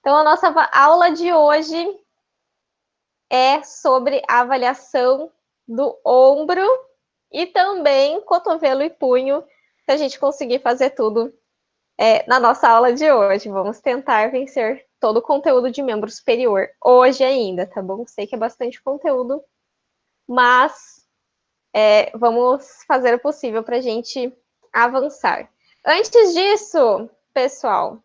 Então, a nossa aula de hoje é sobre a avaliação do ombro e também cotovelo e punho, se a gente conseguir fazer tudo na nossa aula de hoje. Vamos tentar vencer todo o conteúdo de membro superior hoje ainda, tá bom? Sei que é bastante conteúdo, mas vamos fazer o possível para a gente avançar. Antes disso, pessoal,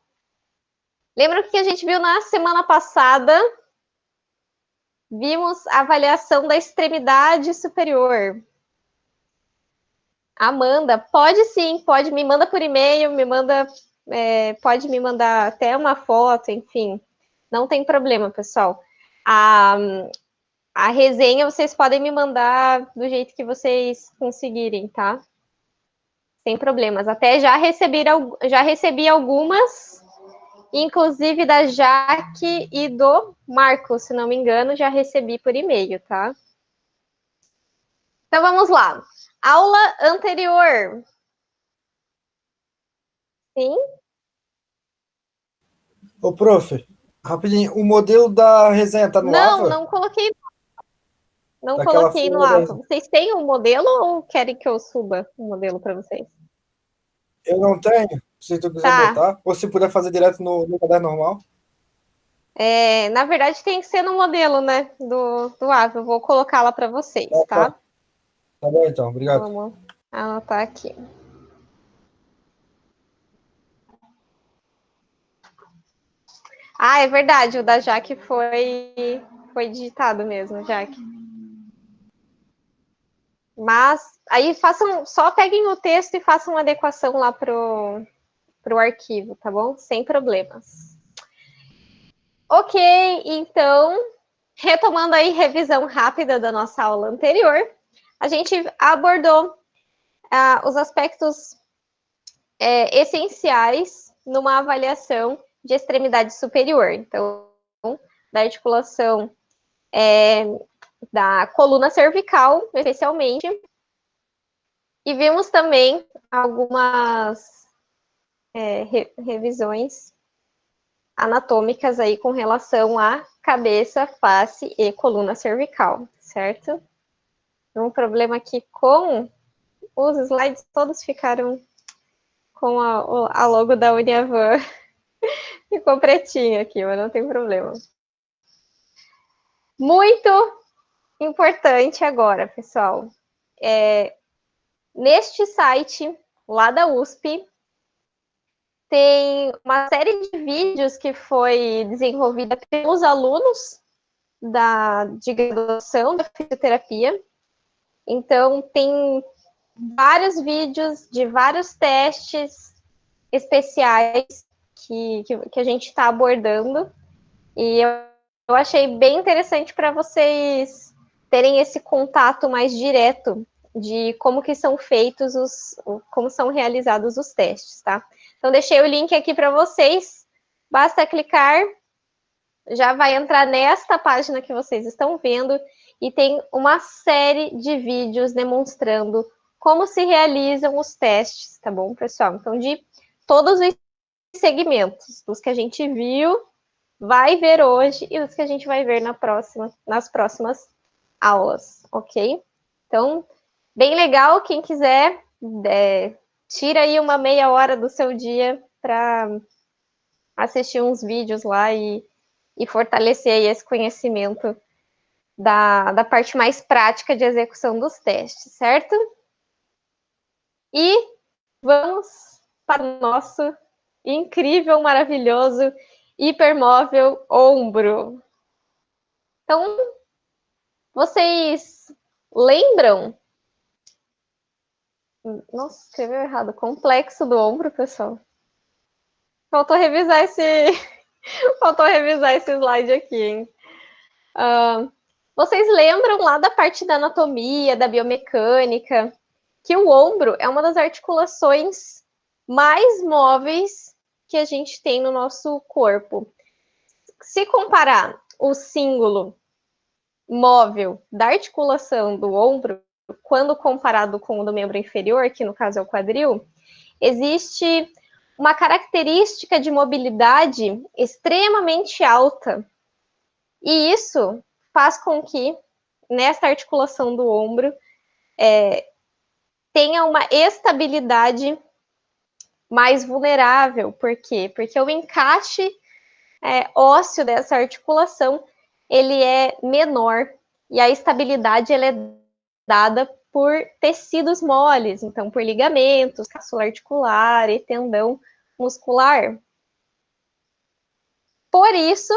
lembra o que a gente viu na semana passada? Vimos a avaliação da extremidade superior. Amanda, pode sim, pode, me manda por e-mail, pode me mandar até uma foto, enfim, não tem problema, pessoal. A resenha vocês podem me mandar do jeito que vocês conseguirem, tá? Sem problemas. Até já recebi algumas, inclusive da Jaque e do Marco, se não me engano, já recebi por e-mail, tá? Então vamos lá. Aula anterior. Sim? Ô, prof, rapidinho, o modelo da resenha tá no Não, AVA? não coloquei. Não Daquela coloquei no folha da... APA. Vocês têm um modelo ou querem que eu suba o modelo para vocês? Eu não tenho, se tu quiser Tá. botar, ou se puder fazer direto no caderno normal. Na verdade, tem que ser no modelo, né? Do APA. Eu vou colocar lá para vocês, Ah, tá. tá? Tá bom então, obrigado. Vamos anotar aqui. Ah, é verdade. O da Jaque foi digitado mesmo, Jaque. Mas aí só peguem o texto e façam uma adequação lá pro arquivo, tá bom? Sem problemas. Ok, então, retomando aí revisão rápida da nossa aula anterior, a gente abordou os aspectos essenciais numa avaliação de extremidade superior. Então, da articulação da coluna cervical, especialmente, e vimos também algumas revisões anatômicas aí com relação à cabeça, face e coluna cervical, certo? Um problema aqui com os slides, todos ficaram com a logo da Uniavan. Ficou pretinho aqui, mas não tem problema. Muito importante agora, pessoal. Neste site, lá da USP, tem uma série de vídeos que foi desenvolvida pelos alunos de graduação da fisioterapia. Então, tem vários vídeos de vários testes especiais que a gente está abordando. E eu achei bem interessante para vocês terem esse contato mais direto de como que são feitos como são realizados os testes, tá? Então, deixei o link aqui para vocês. Basta clicar, já vai entrar nesta página que vocês estão vendo e tem uma série de vídeos demonstrando como se realizam os testes, tá bom, pessoal? Então, de todos os segmentos, dos que a gente viu, vai ver hoje e dos que a gente vai ver nas próximas aulas, ok? Então, bem legal, quem quiser, tira aí uma meia hora do seu dia para assistir uns vídeos lá e fortalecer aí esse conhecimento da parte mais prática de execução dos testes, certo? E vamos para o nosso incrível, maravilhoso, hipermóvel ombro. Então, vocês lembram? Nossa, escreveu errado. Complexo do ombro, pessoal. Faltou revisar esse slide aqui, hein? Vocês lembram lá da parte da anatomia, da biomecânica, que o ombro é uma das articulações mais móveis que a gente tem no nosso corpo. Se comparar o símbolo móvel da articulação do ombro, quando comparado com o do membro inferior, que no caso é o quadril, existe uma característica de mobilidade extremamente alta. E isso faz com que, nesta articulação do ombro, tenha uma estabilidade mais vulnerável. Por quê? Porque o encaixe ósseo dessa articulação, ele é menor, e a estabilidade ela é dada por tecidos moles, então por ligamentos, cápsula articular e tendão muscular. Por isso,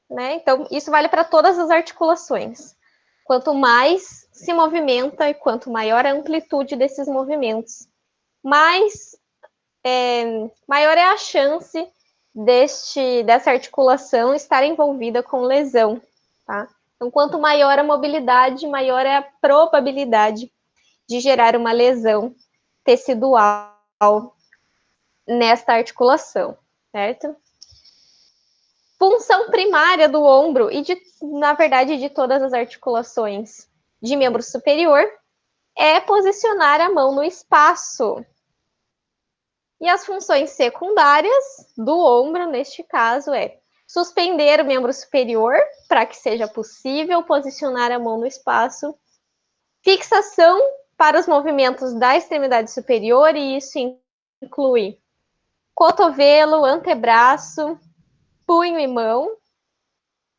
né, então isso vale para todas as articulações. Quanto mais se movimenta e quanto maior a amplitude desses movimentos, maior é a chance dessa articulação estar envolvida com lesão, tá? Então, quanto maior a mobilidade, maior é a probabilidade de gerar uma lesão tecidual nesta articulação, certo? Função primária do ombro e, na verdade, de todas as articulações de membro superior é posicionar a mão no espaço. E as funções secundárias do ombro, neste caso, é suspender o membro superior para que seja possível posicionar a mão no espaço, fixação para os movimentos da extremidade superior, e isso inclui cotovelo, antebraço, punho e mão,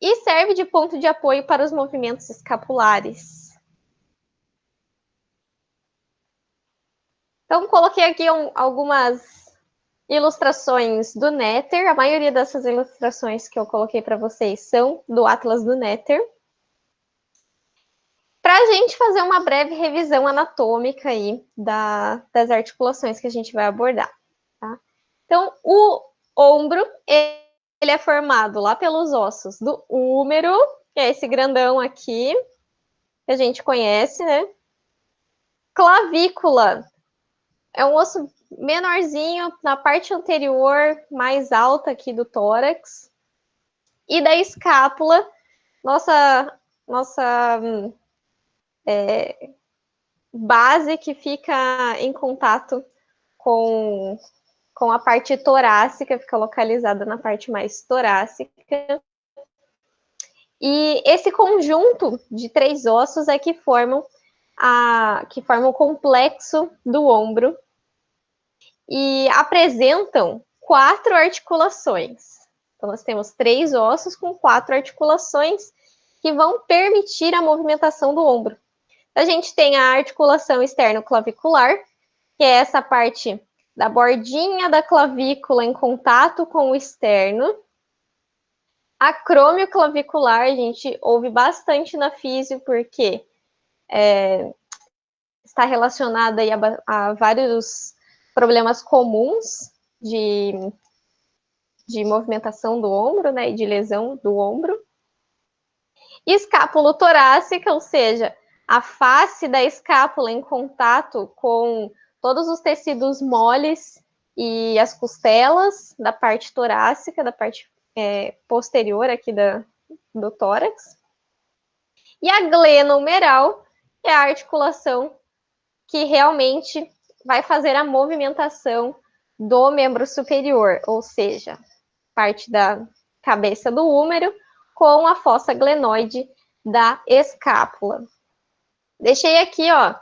e serve de ponto de apoio para os movimentos escapulares. Então, coloquei aqui algumas ilustrações do Netter. A maioria dessas ilustrações que eu coloquei para vocês são do Atlas do Netter. Para a gente fazer uma breve revisão anatômica aí das articulações que a gente vai abordar. Tá? Então, o ombro, ele é formado lá pelos ossos do húmero, que é esse grandão aqui, que a gente conhece, né? Clavícula é um osso menorzinho na parte anterior, mais alta aqui do tórax. E da escápula, nossa base que fica em contato com a parte torácica, fica localizada na parte mais torácica. E esse conjunto de 3 ossos é que formam o complexo do ombro e apresentam 4 articulações. Então, nós temos 3 ossos com 4 articulações que vão permitir a movimentação do ombro. A gente tem a articulação externo-clavicular, que é essa parte da bordinha da clavícula em contato com o externo. Acromioclavicular, a gente ouve bastante na físio, porque está relacionada aí a vários problemas comuns de movimentação do ombro, né, e de lesão do ombro. Escápulo-torácica, ou seja, a face da escápula em contato com todos os tecidos moles e as costelas da parte torácica, da parte posterior aqui do tórax. E a glenohumeral é a articulação que realmente vai fazer a movimentação do membro superior, ou seja, parte da cabeça do húmero com a fossa glenoide da escápula. Deixei aqui, ó,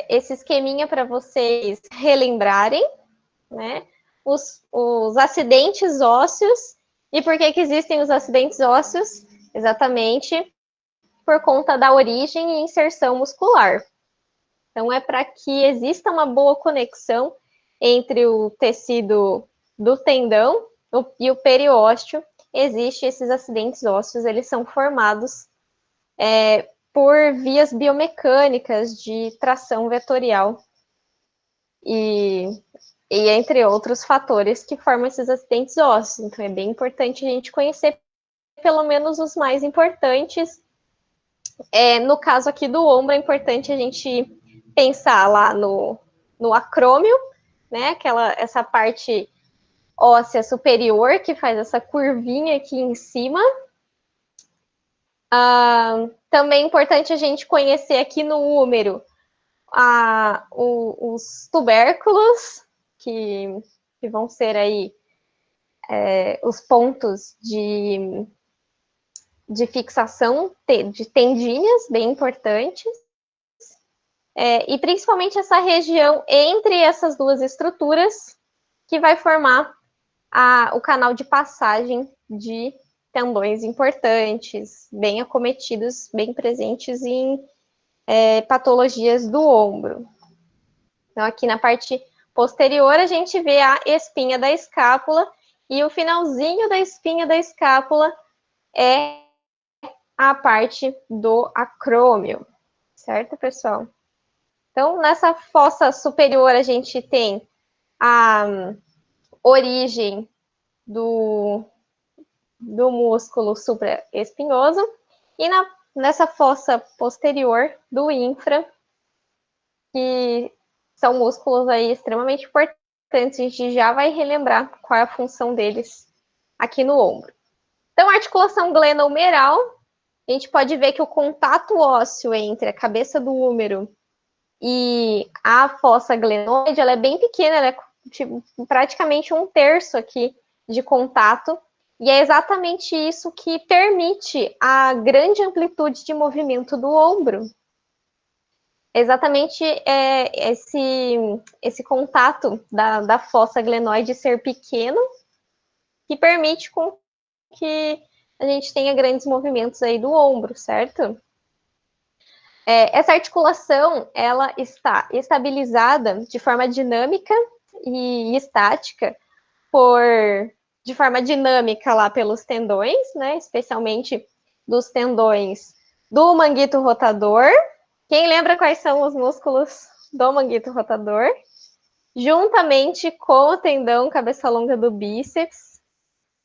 esse esqueminha para vocês relembrarem, né? Os acidentes ósseos. E por que existem os acidentes ósseos? Exatamente por conta da origem e inserção muscular. Então, é para que exista uma boa conexão entre o tecido do tendão e o periósteo. Existem esses acidentes ósseos, eles são formados por vias biomecânicas de tração vetorial e entre outros fatores que formam esses acidentes ósseos. Então, é bem importante a gente conhecer pelo menos os mais importantes. No caso aqui do ombro, é importante a gente pensar lá no acrômio, né? Essa parte óssea superior que faz essa curvinha aqui em cima. Também é importante a gente conhecer aqui no húmero os tubérculos, que que vão ser aí os pontos de fixação de tendinhas, bem importantes, e principalmente essa região entre essas duas estruturas, que vai formar o canal de passagem de tendões importantes, bem acometidos, bem presentes em patologias do ombro. Então, aqui na parte posterior, a gente vê a espinha da escápula, e o finalzinho da espinha da escápula é a parte do acrômio, certo, pessoal? Então, nessa fossa superior, a gente tem a origem do músculo supraespinhoso, e nessa fossa posterior do infra, que são músculos aí extremamente importantes, a gente já vai relembrar qual é a função deles aqui no ombro. Então, a articulação glenohumeral, a gente pode ver que o contato ósseo entre a cabeça do húmero e a fossa glenoide, ela é bem pequena, ela é tipo, praticamente 1/3 aqui de contato, e é exatamente isso que permite a grande amplitude de movimento do ombro. Exatamente esse contato da fossa glenoide ser pequeno, que permite com que a gente tenha grandes movimentos aí do ombro, certo? Essa articulação, ela está estabilizada de forma dinâmica e estática de forma dinâmica lá pelos tendões, né? Especialmente dos tendões do manguito rotador. Quem lembra quais são os músculos do manguito rotador? Juntamente com o tendão cabeça longa do bíceps.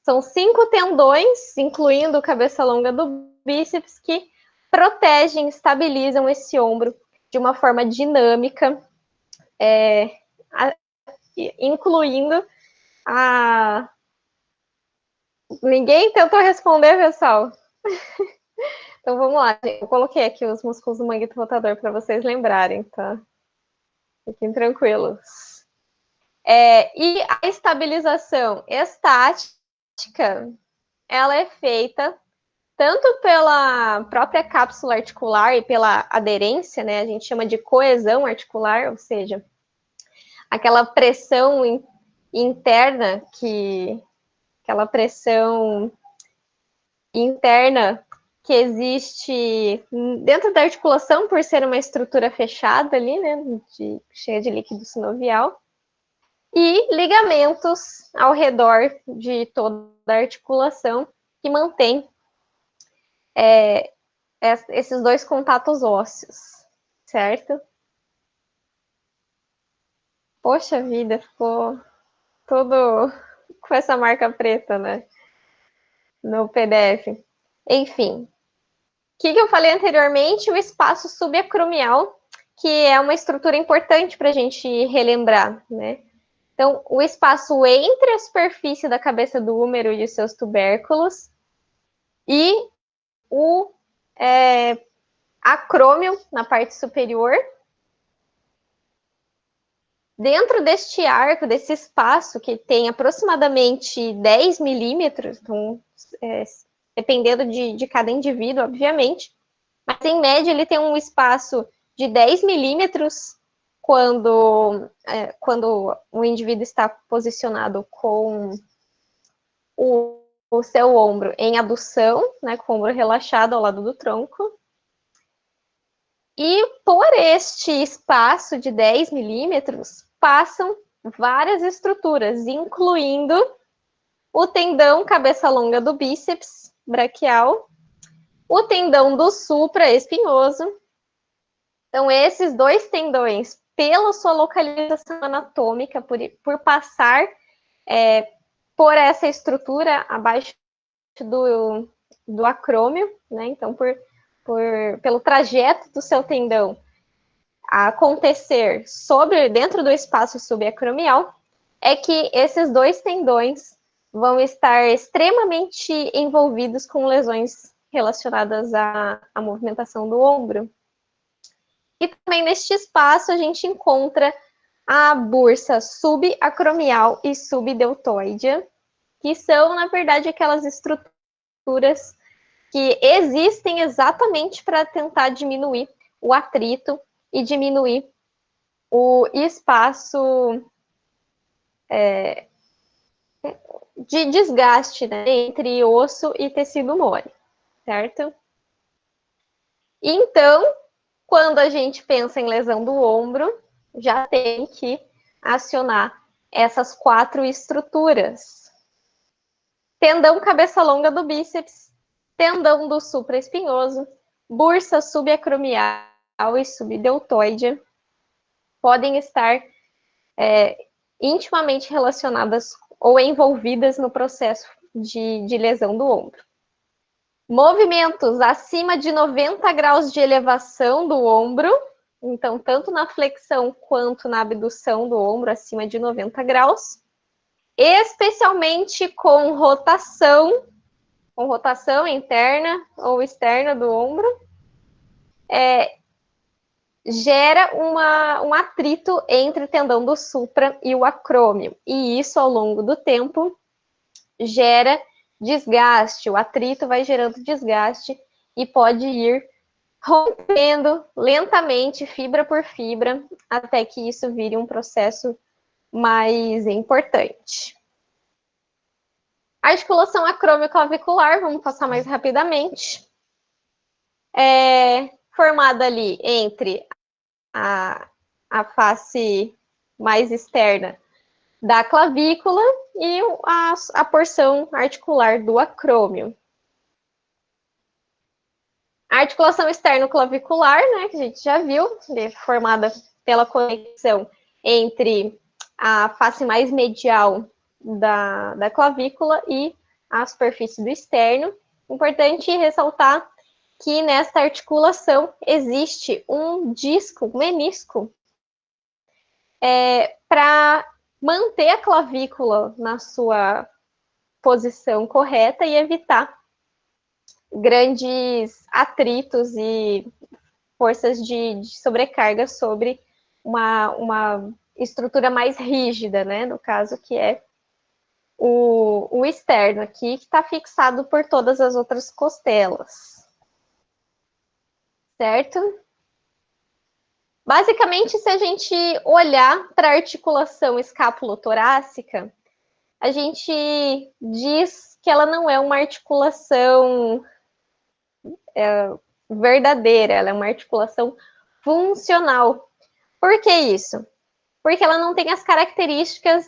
São 5 tendões, incluindo o cabeça longa do bíceps, que protegem, estabilizam esse ombro de uma forma dinâmica, incluindo a... Ninguém tentou responder, pessoal? Então vamos lá, eu coloquei aqui os músculos do manguito rotador para vocês lembrarem, tá? Fiquem tranquilos. E a estabilização estática, ela é feita tanto pela própria cápsula articular e pela aderência, né? A gente chama de coesão articular, ou seja, aquela pressão interna aquela pressão interna que existe dentro da articulação, por ser uma estrutura fechada ali, né, cheia de líquido sinovial, e ligamentos ao redor de toda a articulação que mantém esses dois contatos ósseos, certo? Poxa vida, ficou todo com essa marca preta, né? No PDF. Enfim, o que eu falei anteriormente? O espaço subacromial, que é uma estrutura importante para a gente relembrar, né? Então, o espaço entre a superfície da cabeça do húmero e os seus tubérculos e o acrômio na parte superior. Dentro deste arco, desse espaço, que tem aproximadamente 10 milímetros, então, dependendo de cada indivíduo, obviamente, mas em média ele tem um espaço de 10 milímetros quando o indivíduo está posicionado com o seu ombro em adução, né, com o ombro relaxado ao lado do tronco. E por este espaço de 10 milímetros passam várias estruturas, incluindo o tendão cabeça longa do bíceps braquial, o tendão do supraespinhoso. Então, esses dois tendões, pela sua localização anatômica, por passar por essa estrutura abaixo do acrômio, né? Então, pelo trajeto do seu tendão a acontecer dentro do espaço subacromial, é que esses dois tendões vão estar extremamente envolvidos com lesões relacionadas à movimentação do ombro. E também neste espaço a gente encontra a bursa subacromial e subdeltoide, que são, na verdade, aquelas estruturas que existem exatamente para tentar diminuir o atrito e diminuir o espaço de desgaste, né, entre osso e tecido mole, certo? Então, quando a gente pensa em lesão do ombro, já tem que acionar essas 4 estruturas. Tendão cabeça longa do bíceps, tendão do supraespinhoso, bursa subacromial e subdeltoide podem estar intimamente relacionadas ou envolvidas no processo de lesão do ombro. Movimentos acima de 90 graus de elevação do ombro, então tanto na flexão quanto na abdução do ombro acima de 90 graus, especialmente com rotação interna ou externa do ombro, gera um atrito entre o tendão do supra e o acrômio, e isso ao longo do tempo gera desgaste, o atrito vai gerando desgaste e pode ir rompendo lentamente, fibra por fibra, até que isso vire um processo mais importante. Articulação acromioclavicular, vamos passar mais rapidamente. Formada ali entre a face mais externa da clavícula e a porção articular do acrômio. A articulação externo-clavicular, né, que a gente já viu, formada pela conexão entre a face mais medial da clavícula e a superfície do externo. Importante ressaltar que nesta articulação existe um disco, um menisco, para manter a clavícula na sua posição correta e evitar grandes atritos e forças de sobrecarga sobre uma estrutura mais rígida, né? No caso, que é o externo aqui, que está fixado por todas as outras costelas. Certo? Basicamente, se a gente olhar para a articulação escapulotorácica, a gente diz que ela não é uma articulação verdadeira, ela é uma articulação funcional. Por que isso? Porque ela não tem as características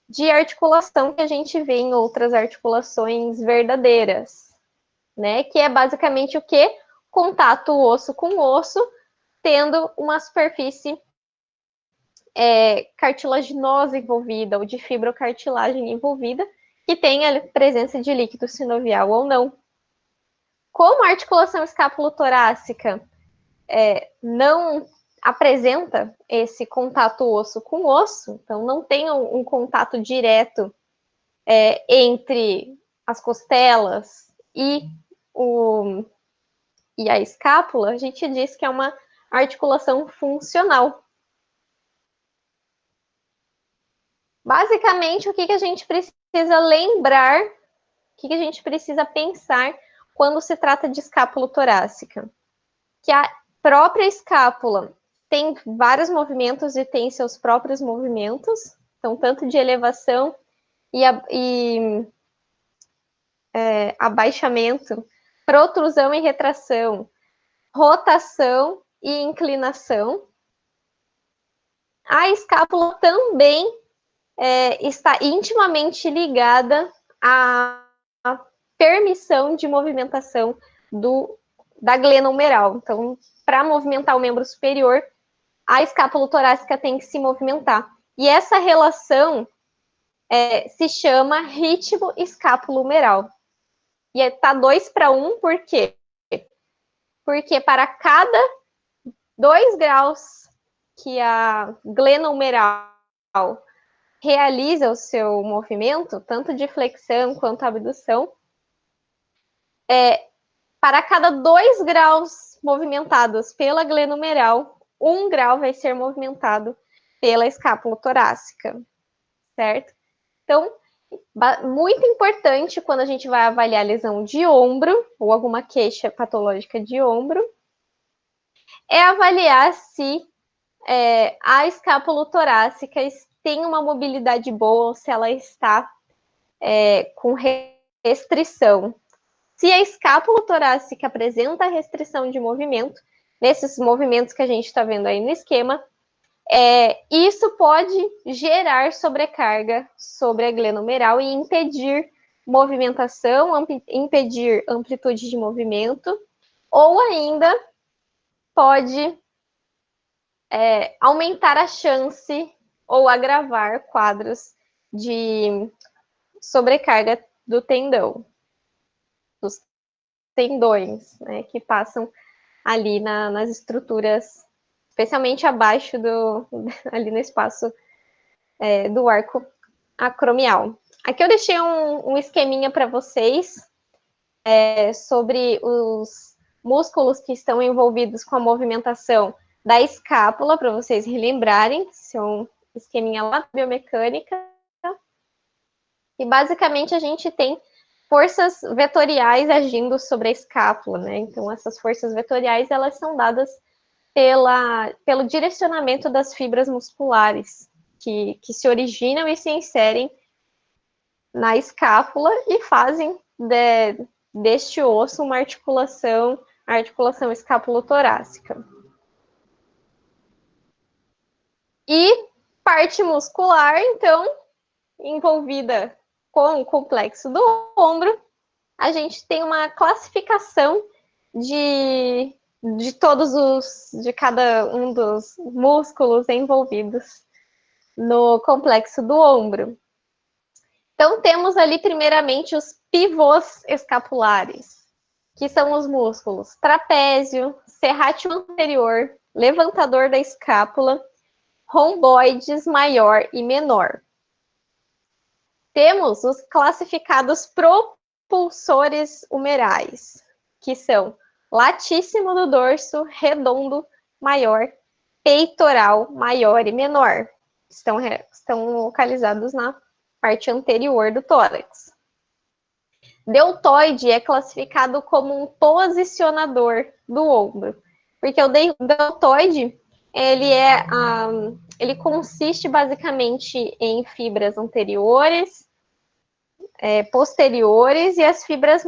de articulação que a gente vê em outras articulações verdadeiras, né? Que é basicamente o quê? Contato osso com osso, tendo uma superfície cartilaginosa envolvida ou de fibrocartilagem envolvida, que tem a presença de líquido sinovial ou não. Como a articulação escapulotorácica não apresenta esse contato osso com osso, então não tem um contato direto entre as costelas e a escápula, a gente diz que é uma articulação funcional. Basicamente, o que a gente precisa lembrar, o que a gente precisa pensar quando se trata de escápula torácica? Que a própria escápula tem vários movimentos e tem seus próprios movimentos, então tanto de elevação e abaixamento, protrusão e retração, rotação e inclinação. A escápula também está intimamente ligada à permissão de movimentação da glenohumeral. Então, para movimentar o membro superior, a escápula torácica tem que se movimentar. E essa relação se chama ritmo escapulo-humeral. E está 2:1, por quê? Porque para cada 2 graus que a glenohumeral realiza o seu movimento, tanto de flexão quanto abdução, para cada 2 graus movimentados pela glenohumeral, 1 grau vai ser movimentado pela escápula torácica, certo? Então, muito importante quando a gente vai avaliar lesão de ombro ou alguma queixa patológica de ombro, é avaliar se a escápula torácica tem uma mobilidade boa ou se ela está com restrição. Se a escápula torácica apresenta restrição de movimento, nesses movimentos que a gente está vendo aí no esquema, isso pode gerar sobrecarga sobre a glenomeral e impedir movimentação, impedir amplitude de movimento, ou ainda pode aumentar a chance ou agravar quadros de sobrecarga do tendão, dos tendões, né, que passam ali nas estruturas, especialmente abaixo ali no espaço do arco acromial. Aqui eu deixei um esqueminha para vocês sobre os músculos que estão envolvidos com a movimentação da escápula, para vocês relembrarem, são esqueminha lá da biomecânica. E basicamente a gente tem forças vetoriais agindo sobre a escápula, né? Então essas forças vetoriais, elas são dadas pelo direcionamento das fibras musculares, que se originam e se inserem na escápula e fazem deste osso uma articulação, a articulação escápulo-torácica. E parte muscular, então, envolvida com o complexo do ombro, a gente tem uma classificação de cada um dos músculos envolvidos no complexo do ombro. Então, temos ali, primeiramente, os pivôs escapulares, que são os músculos trapézio, serrátil anterior, levantador da escápula, romboides maior e menor. Temos os classificados propulsores humerais, que são latíssimo do dorso, redondo, maior, peitoral, maior e menor. Estão localizados na parte anterior do tórax. Deltoide é classificado como um posicionador do ombro, porque o deltoide ele consiste basicamente em fibras anteriores, posteriores e as fibras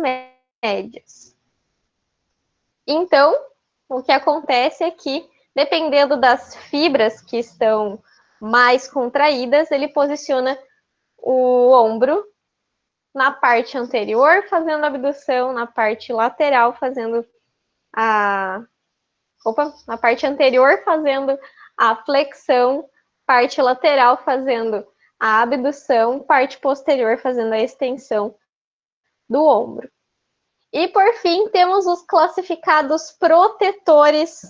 médias. Então, o que acontece é que, dependendo das fibras que estão mais contraídas, ele posiciona o ombro na parte anterior, fazendo a abdução, na parte lateral, fazendo na parte anterior, fazendo a flexão, parte lateral, fazendo a abdução, parte posterior, fazendo a extensão do ombro. E, por fim, temos os classificados protetores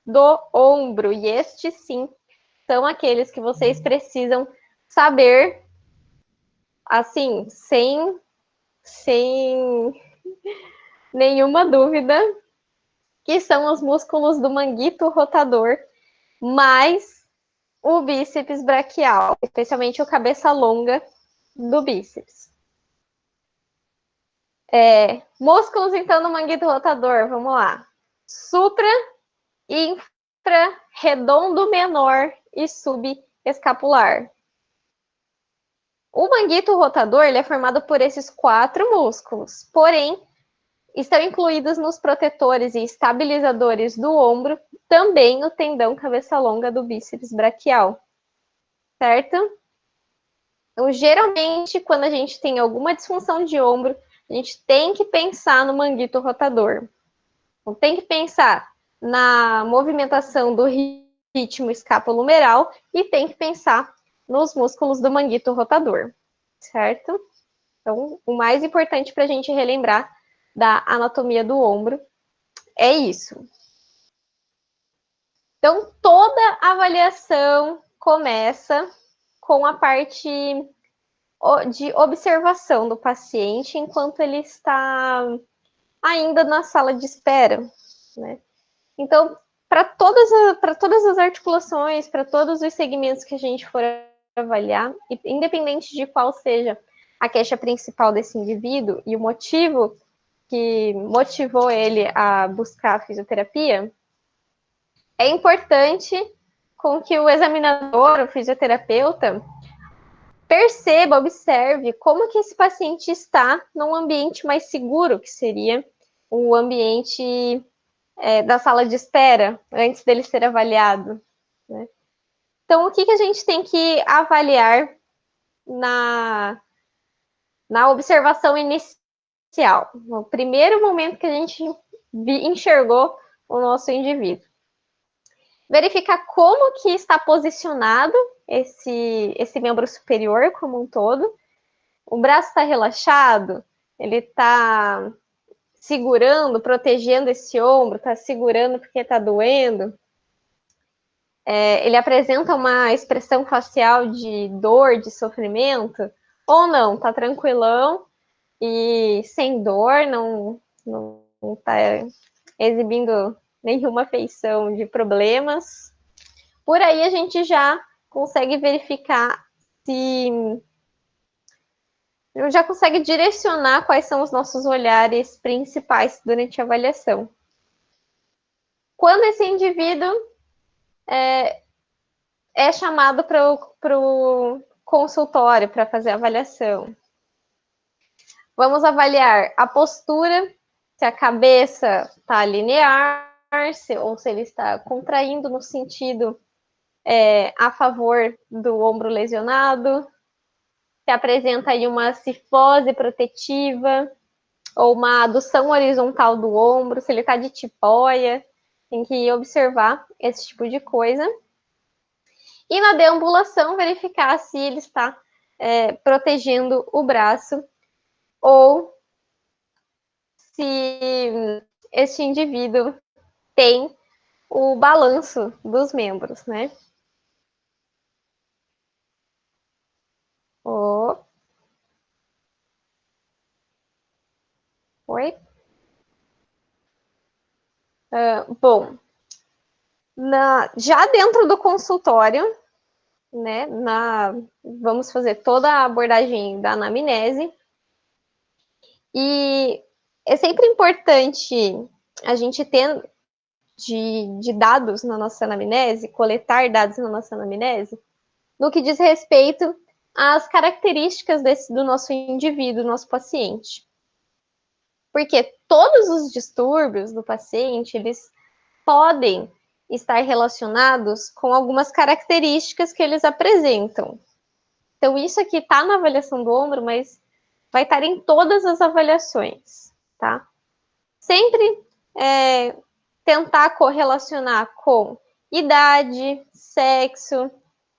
do ombro. E estes, sim, são aqueles que vocês precisam saber, assim, sem nenhuma dúvida, que são os músculos do manguito rotador, mais o bíceps braquial, especialmente o cabeça longa do bíceps. Músculos, então, do manguito rotador, vamos lá. Supra, infra, redondo menor e subescapular. O manguito rotador ele é formado por esses 4 músculos, porém, estão incluídos nos protetores e estabilizadores do ombro também o tendão cabeça longa do bíceps braquial, certo? Então, geralmente, quando a gente tem alguma disfunção de ombro, a gente tem que pensar no manguito rotador. Então, tem que pensar na movimentação do ritmo escapulohumeral e tem que pensar nos músculos do manguito rotador, certo? Então, o mais importante para a gente relembrar da anatomia do ombro é isso. Então, toda avaliação começa com a parte de observação do paciente enquanto ele está ainda na sala de espera, né? Então, para todas as articulações, para todos os segmentos que a gente for avaliar, independente de qual seja a queixa principal desse indivíduo e o motivo que motivou ele a buscar a fisioterapia, é importante com que o examinador, o fisioterapeuta, perceba, observe como que esse paciente está num ambiente mais seguro, que seria o ambiente da sala de espera, antes dele ser avaliado, né? Então, o que a gente tem que avaliar na observação inicial, no primeiro momento que a gente enxergou o nosso indivíduo? Verificar como que está posicionado esse membro superior como um todo. O braço está relaxado, ele está segurando, protegendo esse ombro, está segurando porque está doendo. Ele apresenta uma expressão facial de dor, de sofrimento, ou não, está tranquilão e sem dor, não está exibindo nenhuma feição de problemas. Por aí a gente já consegue verificar se... já consegue direcionar quais são os nossos olhares principais durante a avaliação. Quando esse indivíduo é chamado para o consultório para fazer a avaliação, vamos avaliar a postura, se a cabeça está linear, ou se ele está contraindo no sentido a favor do ombro lesionado, se apresenta aí uma cifose protetiva, ou uma adução horizontal do ombro, se ele está de tipóia, tem que observar esse tipo de coisa. E na deambulação, verificar se ele está protegendo o braço, ou se este indivíduo tem o balanço dos membros, né? Oi? Bom, já dentro do consultório, né, vamos fazer toda a abordagem da anamnese, e é sempre importante a gente ter de dados na nossa anamnese, coletar dados na nossa anamnese, no que diz respeito às características do nosso indivíduo, do nosso paciente. Porque todos os distúrbios do paciente, eles podem estar relacionados com algumas características que eles apresentam. Então, isso aqui está na avaliação do ombro, mas vai estar em todas as avaliações, tá? Sempre tentar correlacionar com idade, sexo,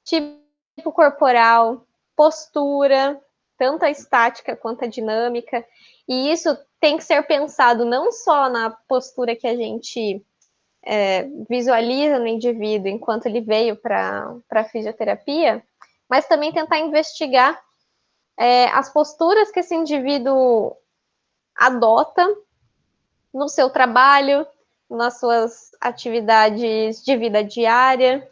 tipo corporal, postura, tanto a estática quanto a dinâmica, e isso tem que ser pensado não só na postura que a gente visualiza no indivíduo enquanto ele veio para a fisioterapia, mas também tentar investigar as posturas que esse indivíduo adota no seu trabalho, nas suas atividades de vida diária,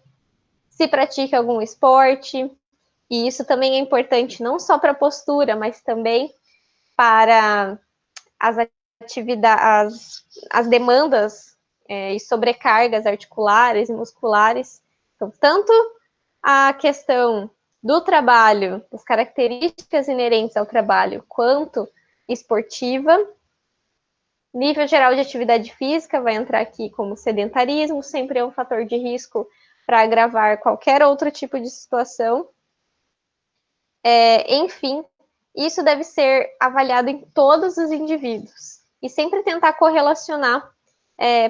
se pratica algum esporte, e isso também é importante não só para a postura, mas também para as atividades, as demandas e sobrecargas articulares e musculares. Então, tanto a questão do trabalho, das características inerentes ao trabalho, quanto esportiva. Nível geral de atividade física vai entrar aqui como sedentarismo, sempre é um fator de risco para agravar qualquer outro tipo de situação. Enfim, isso deve ser avaliado em todos os indivíduos. E sempre tentar correlacionar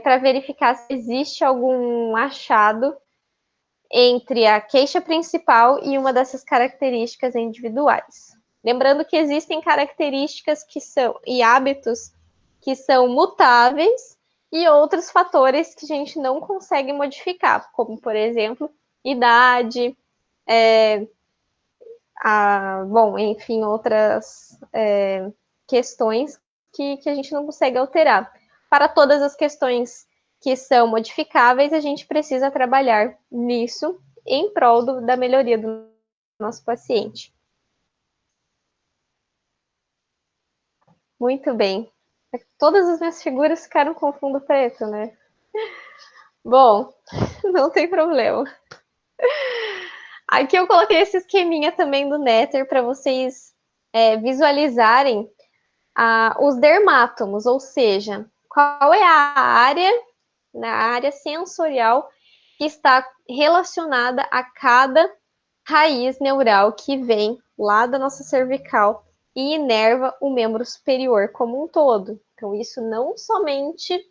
para verificar se existe algum achado entre a queixa principal e uma dessas características individuais. Lembrando que existem características e hábitos que são mutáveis e outros fatores que a gente não consegue modificar, como, por exemplo, idade, enfim, outras questões que a gente não consegue alterar. Para todas as questões que são modificáveis, a gente precisa trabalhar nisso em prol da melhoria do nosso paciente. Muito bem. Todas as minhas figuras ficaram com fundo preto, né? Bom, não tem problema. Aqui eu coloquei esse esqueminha também do Néter para vocês visualizarem os dermátomos, ou seja, qual é a área, na área sensorial que está relacionada a cada raiz neural que vem lá da nossa cervical e inerva o membro superior como um todo. Então, isso não somente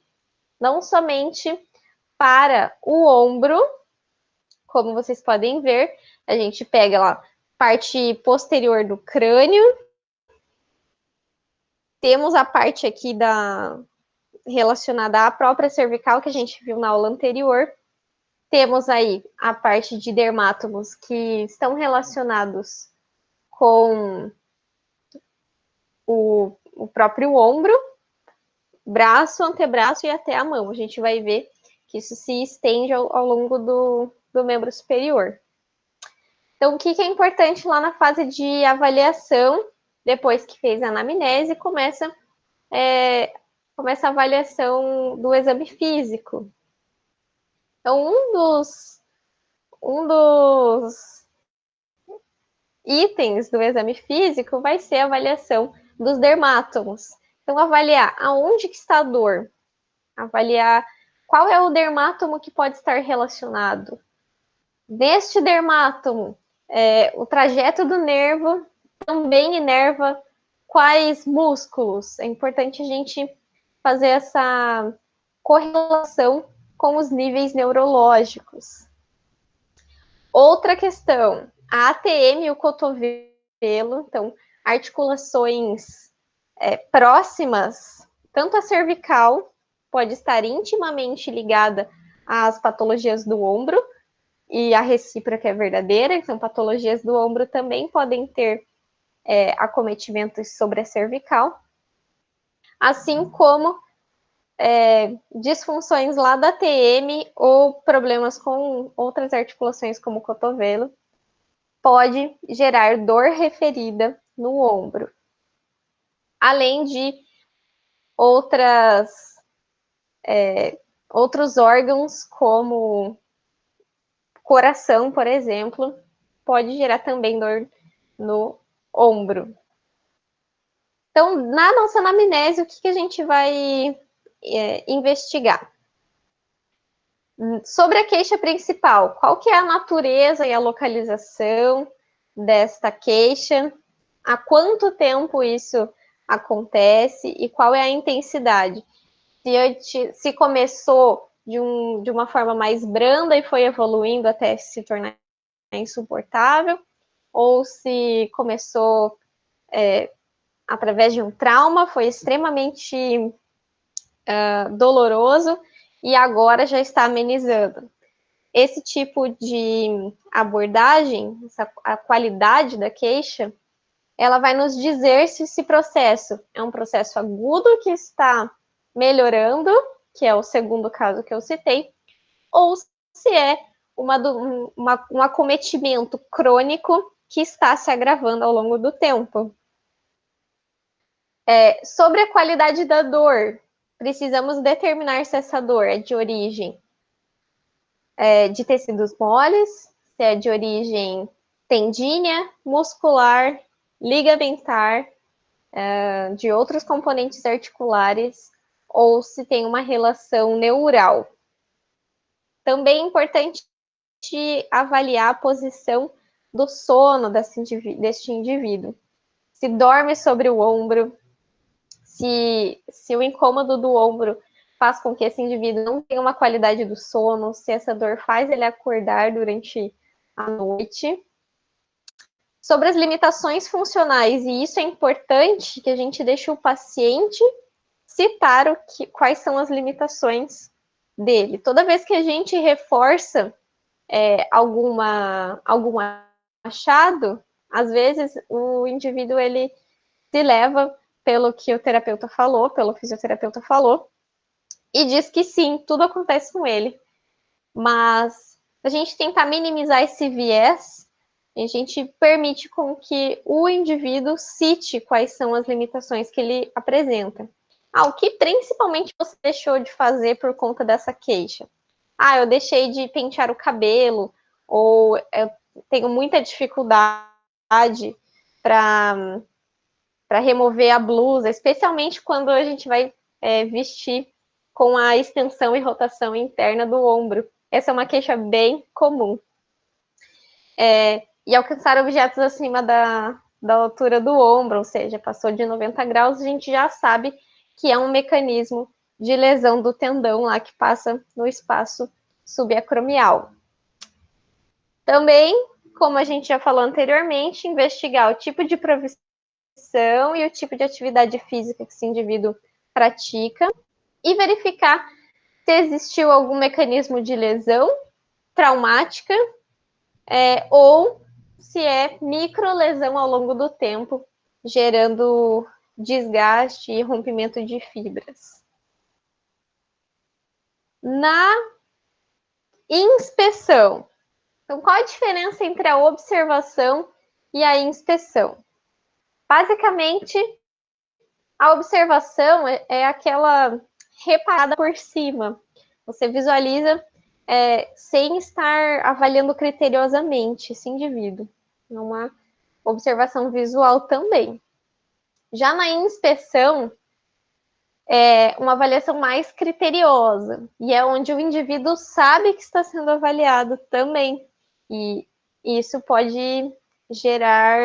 para o ombro, como vocês podem ver, a gente pega lá parte posterior do crânio, temos a parte aqui relacionada à própria cervical, que a gente viu na aula anterior, temos aí a parte de dermátomos que estão relacionados com o próprio ombro, braço, antebraço e até a mão. A gente vai ver que isso se estende ao longo do membro superior. Então, o que é importante lá na fase de avaliação, depois que fez a anamnese, começa a avaliação do exame físico. Então, um dos itens do exame físico vai ser a avaliação dos dermátomos. Então, avaliar aonde que está a dor, avaliar qual é o dermátomo que pode estar relacionado. Neste dermátomo, o trajeto do nervo também inerva quais músculos. É importante a gente fazer essa correlação com os níveis neurológicos. Outra questão, a ATM e o cotovelo, então, articulações próximas, tanto a cervical pode estar intimamente ligada às patologias do ombro, e a recíproca é verdadeira, então patologias do ombro também podem ter acometimentos sobre a cervical, assim como disfunções lá da TM ou problemas com outras articulações como o cotovelo, pode gerar dor referida no ombro. Além de outros órgãos, como coração, por exemplo, pode gerar também dor no ombro. Então, na nossa anamnese, o que a gente vai investigar? Sobre a queixa principal, qual que é a natureza e a localização desta queixa? Há quanto tempo isso acontece e qual é a intensidade? Se começou de uma forma mais branda e foi evoluindo até se tornar insuportável, ou se começou através de um trauma, foi extremamente doloroso e agora já está amenizando. Esse tipo de abordagem, a qualidade da queixa, ela vai nos dizer se esse processo é um processo agudo que está melhorando, que é o segundo caso que eu citei, ou se é um acometimento crônico que está se agravando ao longo do tempo. Sobre a qualidade da dor, precisamos determinar se essa dor é de origem de tecidos moles, se é de origem tendínea, muscular, ligamentar, de outros componentes articulares, ou se tem uma relação neural. Também é importante avaliar a posição do sono deste indivíduo. Se dorme sobre o ombro, se o incômodo do ombro faz com que esse indivíduo não tenha uma qualidade do sono, se essa dor faz ele acordar durante a noite. Sobre as limitações funcionais, e isso é importante que a gente deixe o paciente citar quais são as limitações dele. Toda vez que a gente reforça algum achado, às vezes o indivíduo ele se leva pelo que o terapeuta falou, pelo fisioterapeuta falou, e diz que sim, tudo acontece com ele. Mas se a gente tentar minimizar esse viés, a gente permite com que o indivíduo cite quais são as limitações que ele apresenta. O que principalmente você deixou de fazer por conta dessa queixa? Eu deixei de pentear o cabelo, ou eu tenho muita dificuldade para remover a blusa, especialmente quando a gente vai vestir com a extensão e rotação interna do ombro. Essa é uma queixa bem comum. E alcançar objetos acima da altura do ombro, ou seja, passou de 90 graus, a gente já sabe que é um mecanismo de lesão do tendão lá que passa no espaço subacromial. Também, como a gente já falou anteriormente, investigar o tipo de profissão e o tipo de atividade física que esse indivíduo pratica e verificar se existiu algum mecanismo de lesão traumática ou se é microlesão ao longo do tempo, gerando desgaste e rompimento de fibras. Na inspeção. Então, qual a diferença entre a observação e a inspeção? Basicamente, a observação é aquela reparada por cima. Você visualiza sem estar avaliando criteriosamente esse indivíduo. É uma observação visual também. Já na inspeção, é uma avaliação mais criteriosa, e é onde o indivíduo sabe que está sendo avaliado também. E isso pode gerar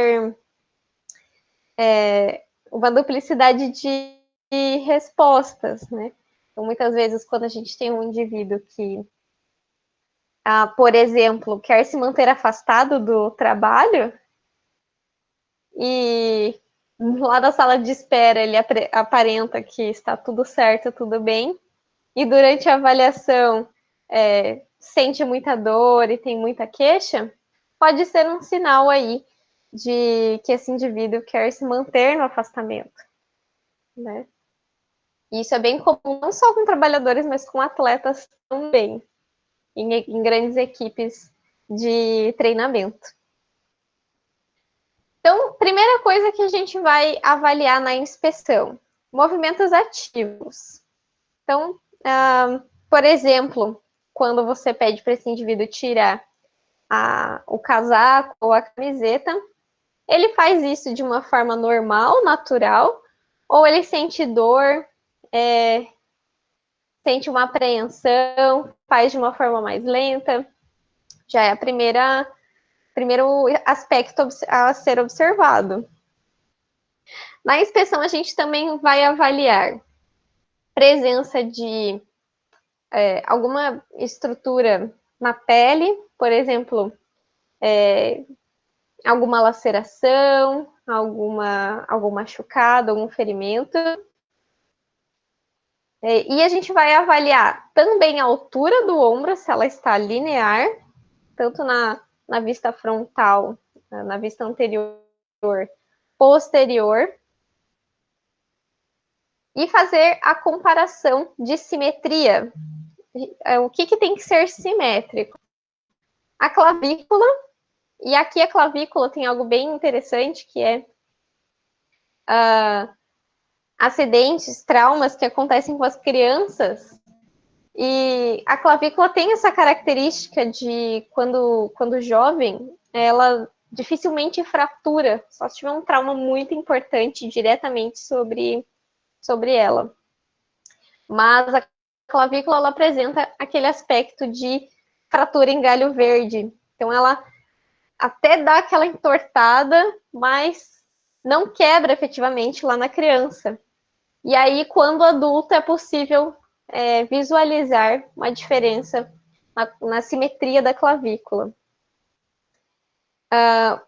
uma duplicidade de respostas, né? Então, muitas vezes, quando a gente tem um indivíduo que, por exemplo, quer se manter afastado do trabalho, e lá da sala de espera ele aparenta que está tudo certo, tudo bem, e durante a avaliação sente muita dor e tem muita queixa, pode ser um sinal aí de que esse indivíduo quer se manter no afastamento, né? E isso é bem comum, não só com trabalhadores, mas com atletas também, em grandes equipes de treinamento. Então, primeira coisa que a gente vai avaliar na inspeção, movimentos ativos. Então, por exemplo, quando você pede para esse indivíduo tirar o casaco ou a camiseta, ele faz isso de uma forma normal, natural, ou ele sente dor, sente uma apreensão, faz de uma forma mais lenta. Já é o primeiro aspecto a ser observado. Na inspeção, a gente também vai avaliar presença de alguma estrutura na pele, por exemplo, alguma laceração, algum machucado, algum ferimento. E a gente vai avaliar também a altura do ombro, se ela está linear, tanto na vista frontal, na vista anterior, posterior, e fazer a comparação de simetria. O que tem que ser simétrico? A clavícula, e aqui a clavícula tem algo bem interessante, que é acidentes, traumas que acontecem com as crianças, e a clavícula tem essa característica de, quando jovem, ela dificilmente fratura, só se tiver um trauma muito importante diretamente sobre ela. Mas a clavícula, ela apresenta aquele aspecto de fratura em galho verde. Então, ela até dá aquela entortada, mas não quebra efetivamente lá na criança. E aí, quando adulto, é possível visualizar uma diferença na simetria da clavícula.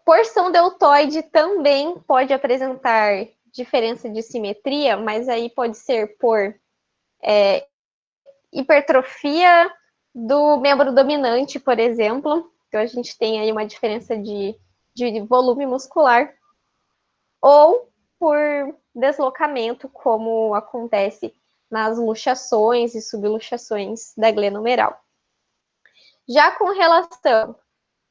Porção deltoide também pode apresentar diferença de simetria, mas aí pode ser por hipertrofia do membro dominante, por exemplo. Então, a gente tem aí uma diferença de volume muscular, ou por deslocamento, como acontece nas luxações e subluxações da glenomeral. Já com relação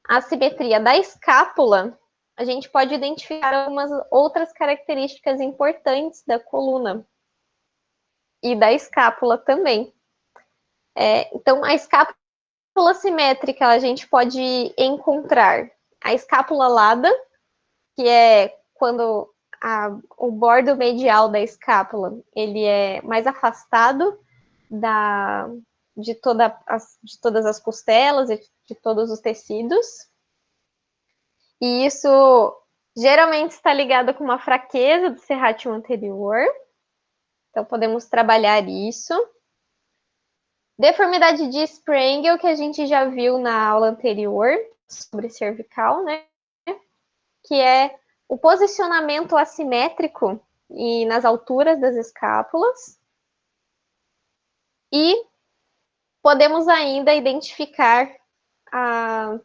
à simetria da escápula, a gente pode identificar algumas outras características importantes da coluna e da escápula também. Então, a escápula simétrica, a gente pode encontrar a escápula alada, que é quando o bordo medial da escápula ele é mais afastado de todas as costelas e de todos os tecidos. E isso geralmente está ligado com uma fraqueza do serrátil anterior. Então, podemos trabalhar isso. Deformidade de Sprengel, que a gente já viu na aula anterior, sobre cervical, né? Que é o posicionamento assimétrico e nas alturas das escápulas. E podemos ainda identificar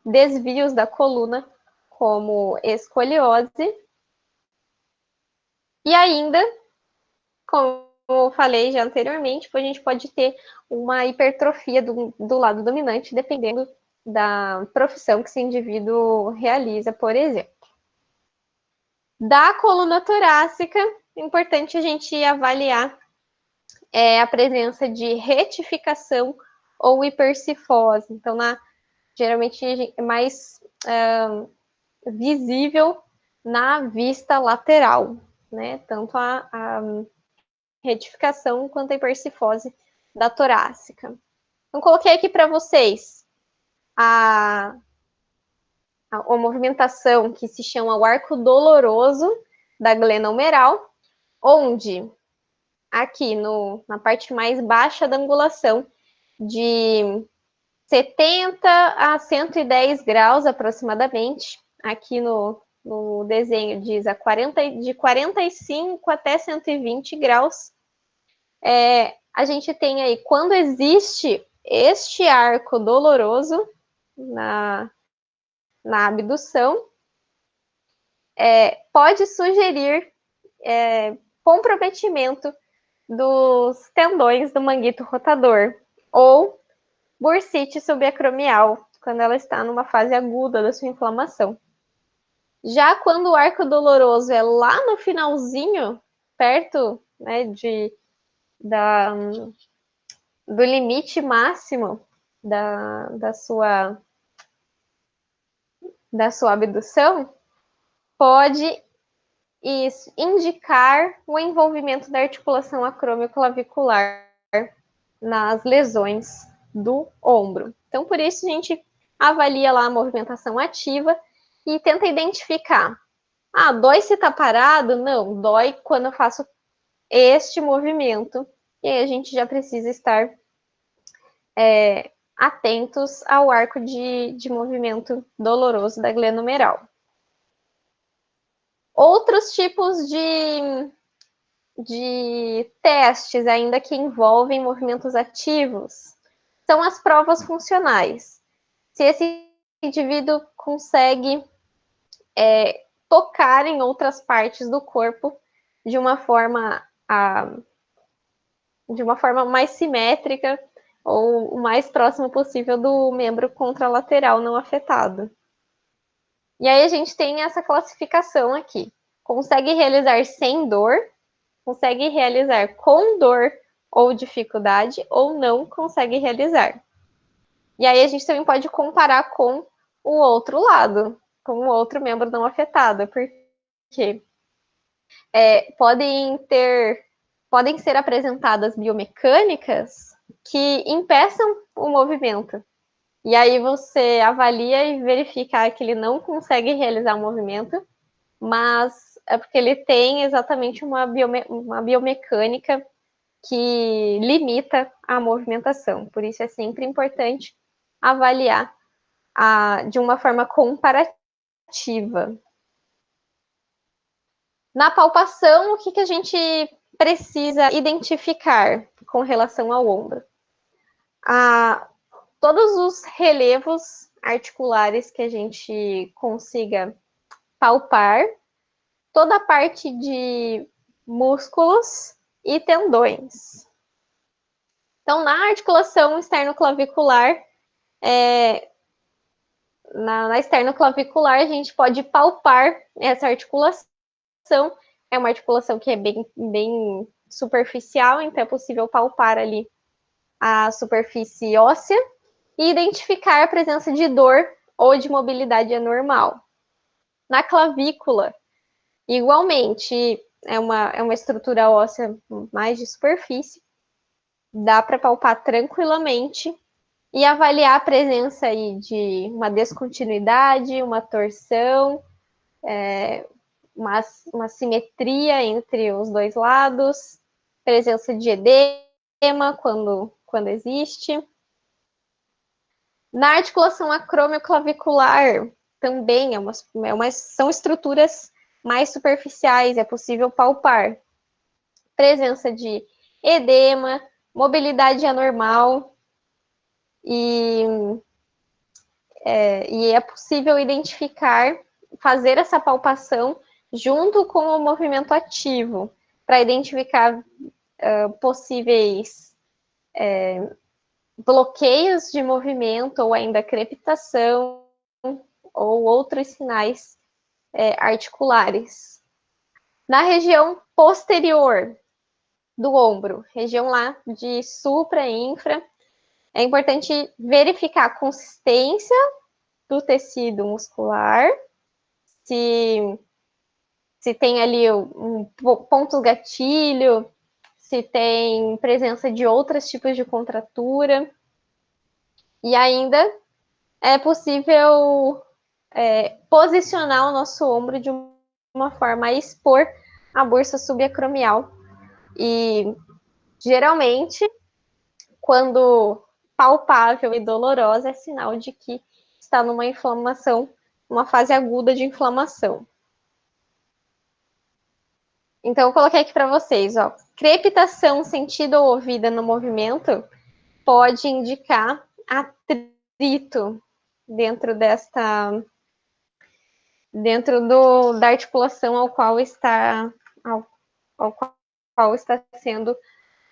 desvios da coluna, como escoliose. E ainda, como eu falei já anteriormente, a gente pode ter uma hipertrofia do lado dominante, dependendo da profissão que esse indivíduo realiza, por exemplo. Da coluna torácica, é importante a gente avaliar a presença de retificação ou hipercifose. Então, geralmente é mais visível na vista lateral, né? Tanto a retificação quanto a hipercifose da torácica. Então, coloquei aqui para vocês a movimentação que se chama o arco doloroso da glenomeral, onde aqui na parte mais baixa da angulação, de 70 a 110 graus aproximadamente, aqui no desenho diz de 45 até 120 graus, a gente tem aí, quando existe este arco doloroso na abdução, pode sugerir comprometimento dos tendões do manguito rotador, ou bursite subacromial, quando ela está numa fase aguda da sua inflamação. Já quando o arco doloroso é lá no finalzinho, perto, né, do limite máximo da sua abdução, pode indicar o envolvimento da articulação acromioclavicular nas lesões do ombro. Então, por isso, a gente avalia lá a movimentação ativa e tenta identificar. Dói se tá parado? Não, dói quando eu faço este movimento. E aí a gente já precisa estar atentos ao arco de movimento doloroso da glenomeral. Outros tipos de testes ainda que envolvem movimentos ativos são as provas funcionais. Se esse indivíduo consegue tocar em outras partes do corpo de uma forma mais simétrica ou o mais próximo possível do membro contralateral não afetado. E aí a gente tem essa classificação aqui. Consegue realizar sem dor, consegue realizar com dor ou dificuldade, ou não consegue realizar. E aí a gente também pode comparar com o outro lado, com o outro membro não afetado, porque podem ser apresentadas biomecânicas que impeçam o movimento. E aí você avalia e verifica que ele não consegue realizar o movimento, mas é porque ele tem exatamente uma biomecânica que limita a movimentação. Por isso é sempre importante avaliar de uma forma comparativa. Na palpação, o que a gente precisa identificar com relação ao ombro? Todos os relevos articulares que a gente consiga palpar, toda a parte de músculos e tendões. Então, na articulação externo-clavicular, na externo-clavicular, a gente pode palpar essa articulação. É uma articulação que é bem superficial, então é possível palpar ali a superfície óssea e identificar a presença de dor ou de mobilidade anormal. Na clavícula, igualmente, é uma estrutura óssea mais de superfície, dá para palpar tranquilamente e avaliar a presença aí de uma descontinuidade, uma torção, uma simetria entre os dois lados, presença de edema quando existe. Na articulação acromioclavicular, também são estruturas mais superficiais, é possível palpar presença de edema, mobilidade anormal, e é possível identificar, fazer essa palpação junto com o movimento ativo, para identificar possíveis bloqueios de movimento ou ainda crepitação ou outros sinais articulares. Na região posterior do ombro, região lá de supra e infra, é importante verificar a consistência do tecido muscular, se tem ali pontos gatilho, se tem presença de outros tipos de contratura. E ainda é possível posicionar o nosso ombro de uma forma a expor a bursa subacromial. E geralmente, quando palpável e dolorosa, é sinal de que está numa inflamação, uma fase aguda de inflamação. Então, eu coloquei aqui para vocês, ó, crepitação sentida ou ouvida no movimento pode indicar atrito dentro da articulação ao qual está sendo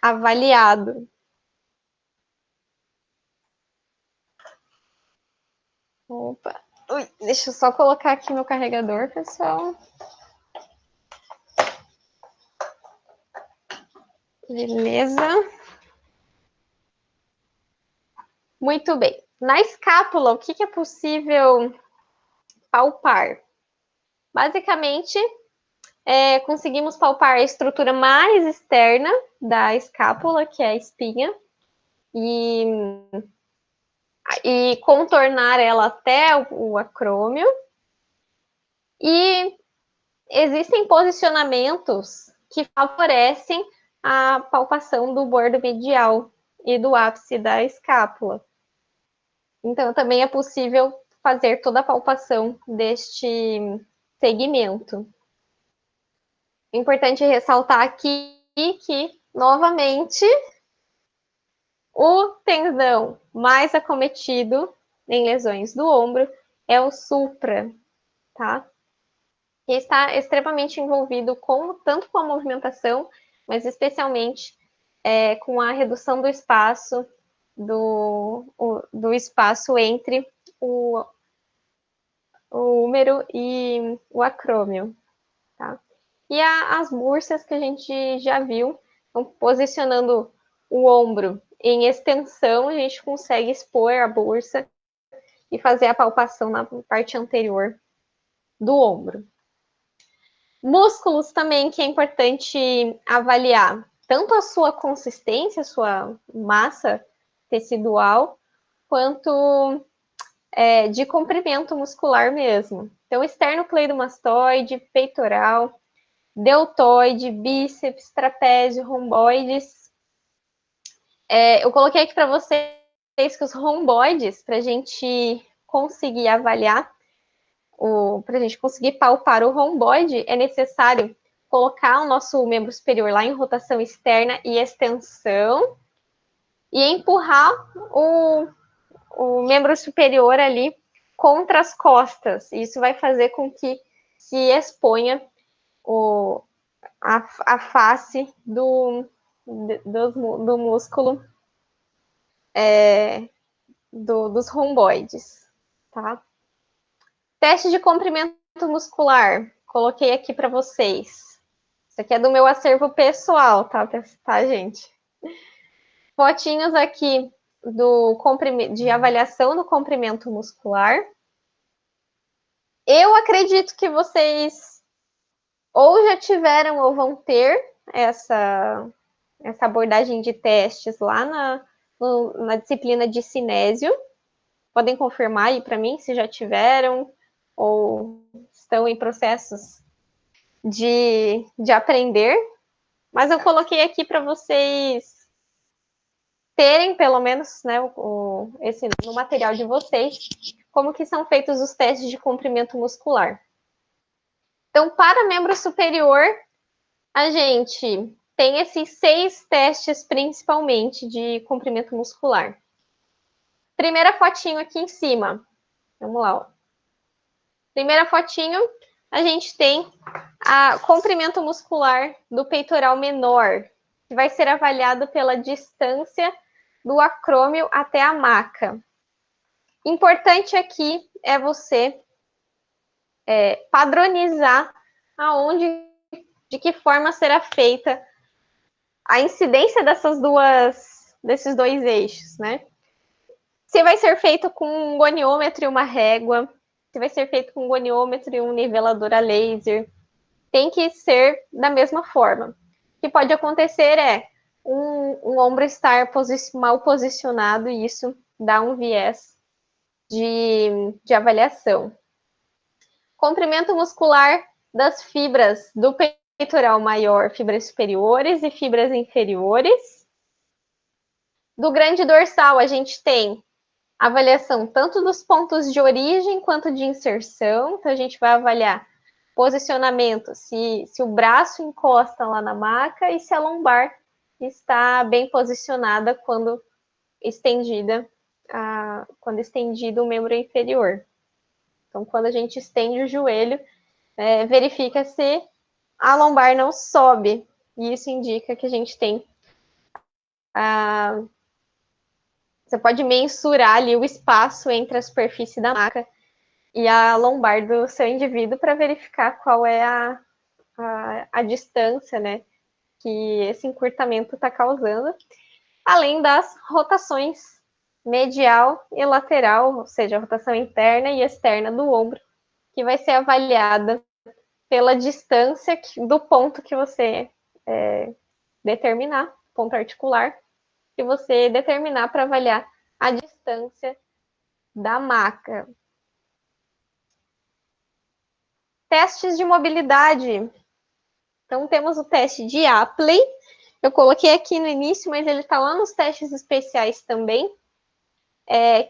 avaliado. Opa, deixa eu só colocar aqui meu carregador, pessoal. Beleza. Muito bem. Na escápula, o que é possível palpar? Basicamente, conseguimos palpar a estrutura mais externa da escápula, que é a espinha, e contornar ela até o acrômio. E existem posicionamentos que favorecem a palpação do bordo medial e do ápice da escápula. Então, também é possível fazer toda a palpação deste segmento. É importante ressaltar aqui que, novamente, o tendão mais acometido em lesões do ombro é o supra, tá? Que está extremamente envolvido tanto com a movimentação, mas especialmente com a redução do espaço, do espaço entre o húmero e o acrômio, tá? E as bursas que a gente já viu, então, posicionando o ombro em extensão, a gente consegue expor a bursa e fazer a palpação na parte anterior do ombro. Músculos também que é importante avaliar, tanto a sua consistência, a sua massa tecidual, quanto de comprimento muscular mesmo. Então, esternocleidomastoide, peitoral, deltoide, bíceps, trapézio, romboides. Eu coloquei aqui para vocês que os romboides, para a gente conseguir avaliar, para a gente conseguir palpar o romboide, é necessário colocar o nosso membro superior lá em rotação externa e extensão e empurrar o membro superior ali contra as costas. Isso vai fazer com que se exponha a face do músculo dos romboides, tá? Teste de comprimento muscular, coloquei aqui para vocês. Isso aqui é do meu acervo pessoal, tá, gente? Fotinhos aqui de avaliação do comprimento muscular. Eu acredito que vocês ou já tiveram ou vão ter essa abordagem de testes lá na disciplina de cinésio. Podem confirmar aí para mim se já tiveram ou estão em processos de aprender. Mas eu coloquei aqui para vocês terem, pelo menos, né, no material de vocês, como que são feitos os testes de comprimento muscular. Então, para membro superior, a gente tem esses 6 testes, principalmente, de comprimento muscular. Primeira fotinho aqui em cima. Vamos lá, ó. Primeira fotinho, a gente tem o comprimento muscular do peitoral menor, que vai ser avaliado pela distância do acrômio até a maca. Importante aqui é você padronizar aonde, de que forma será feita a incidência desses dois eixos, né? Se vai ser feito com um goniômetro e uma régua, se vai ser feito com um goniômetro e um nivelador a laser, tem que ser da mesma forma. O que pode acontecer é um ombro estar mal posicionado e isso dá um viés de avaliação. Comprimento muscular das fibras do peitoral maior, fibras superiores e fibras inferiores. Do grande dorsal, a gente tem avaliação tanto dos pontos de origem quanto de inserção. Então, a gente vai avaliar posicionamento, se o braço encosta lá na maca e se a lombar está bem posicionada quando estendido o membro inferior. Então, quando a gente estende o joelho, verifica se a lombar não sobe. E isso indica que a gente tem você pode mensurar ali o espaço entre a superfície da maca e a lombar do seu indivíduo para verificar qual é a distância, né, que esse encurtamento está causando, além das rotações medial e lateral, ou seja, a rotação interna e externa do ombro, que vai ser avaliada pela distância do ponto que você determinar, ponto articular, que você determinar para avaliar a distância da maca. Testes de mobilidade. Então, temos o teste de Apley. Eu coloquei aqui no início, mas ele está lá nos testes especiais também,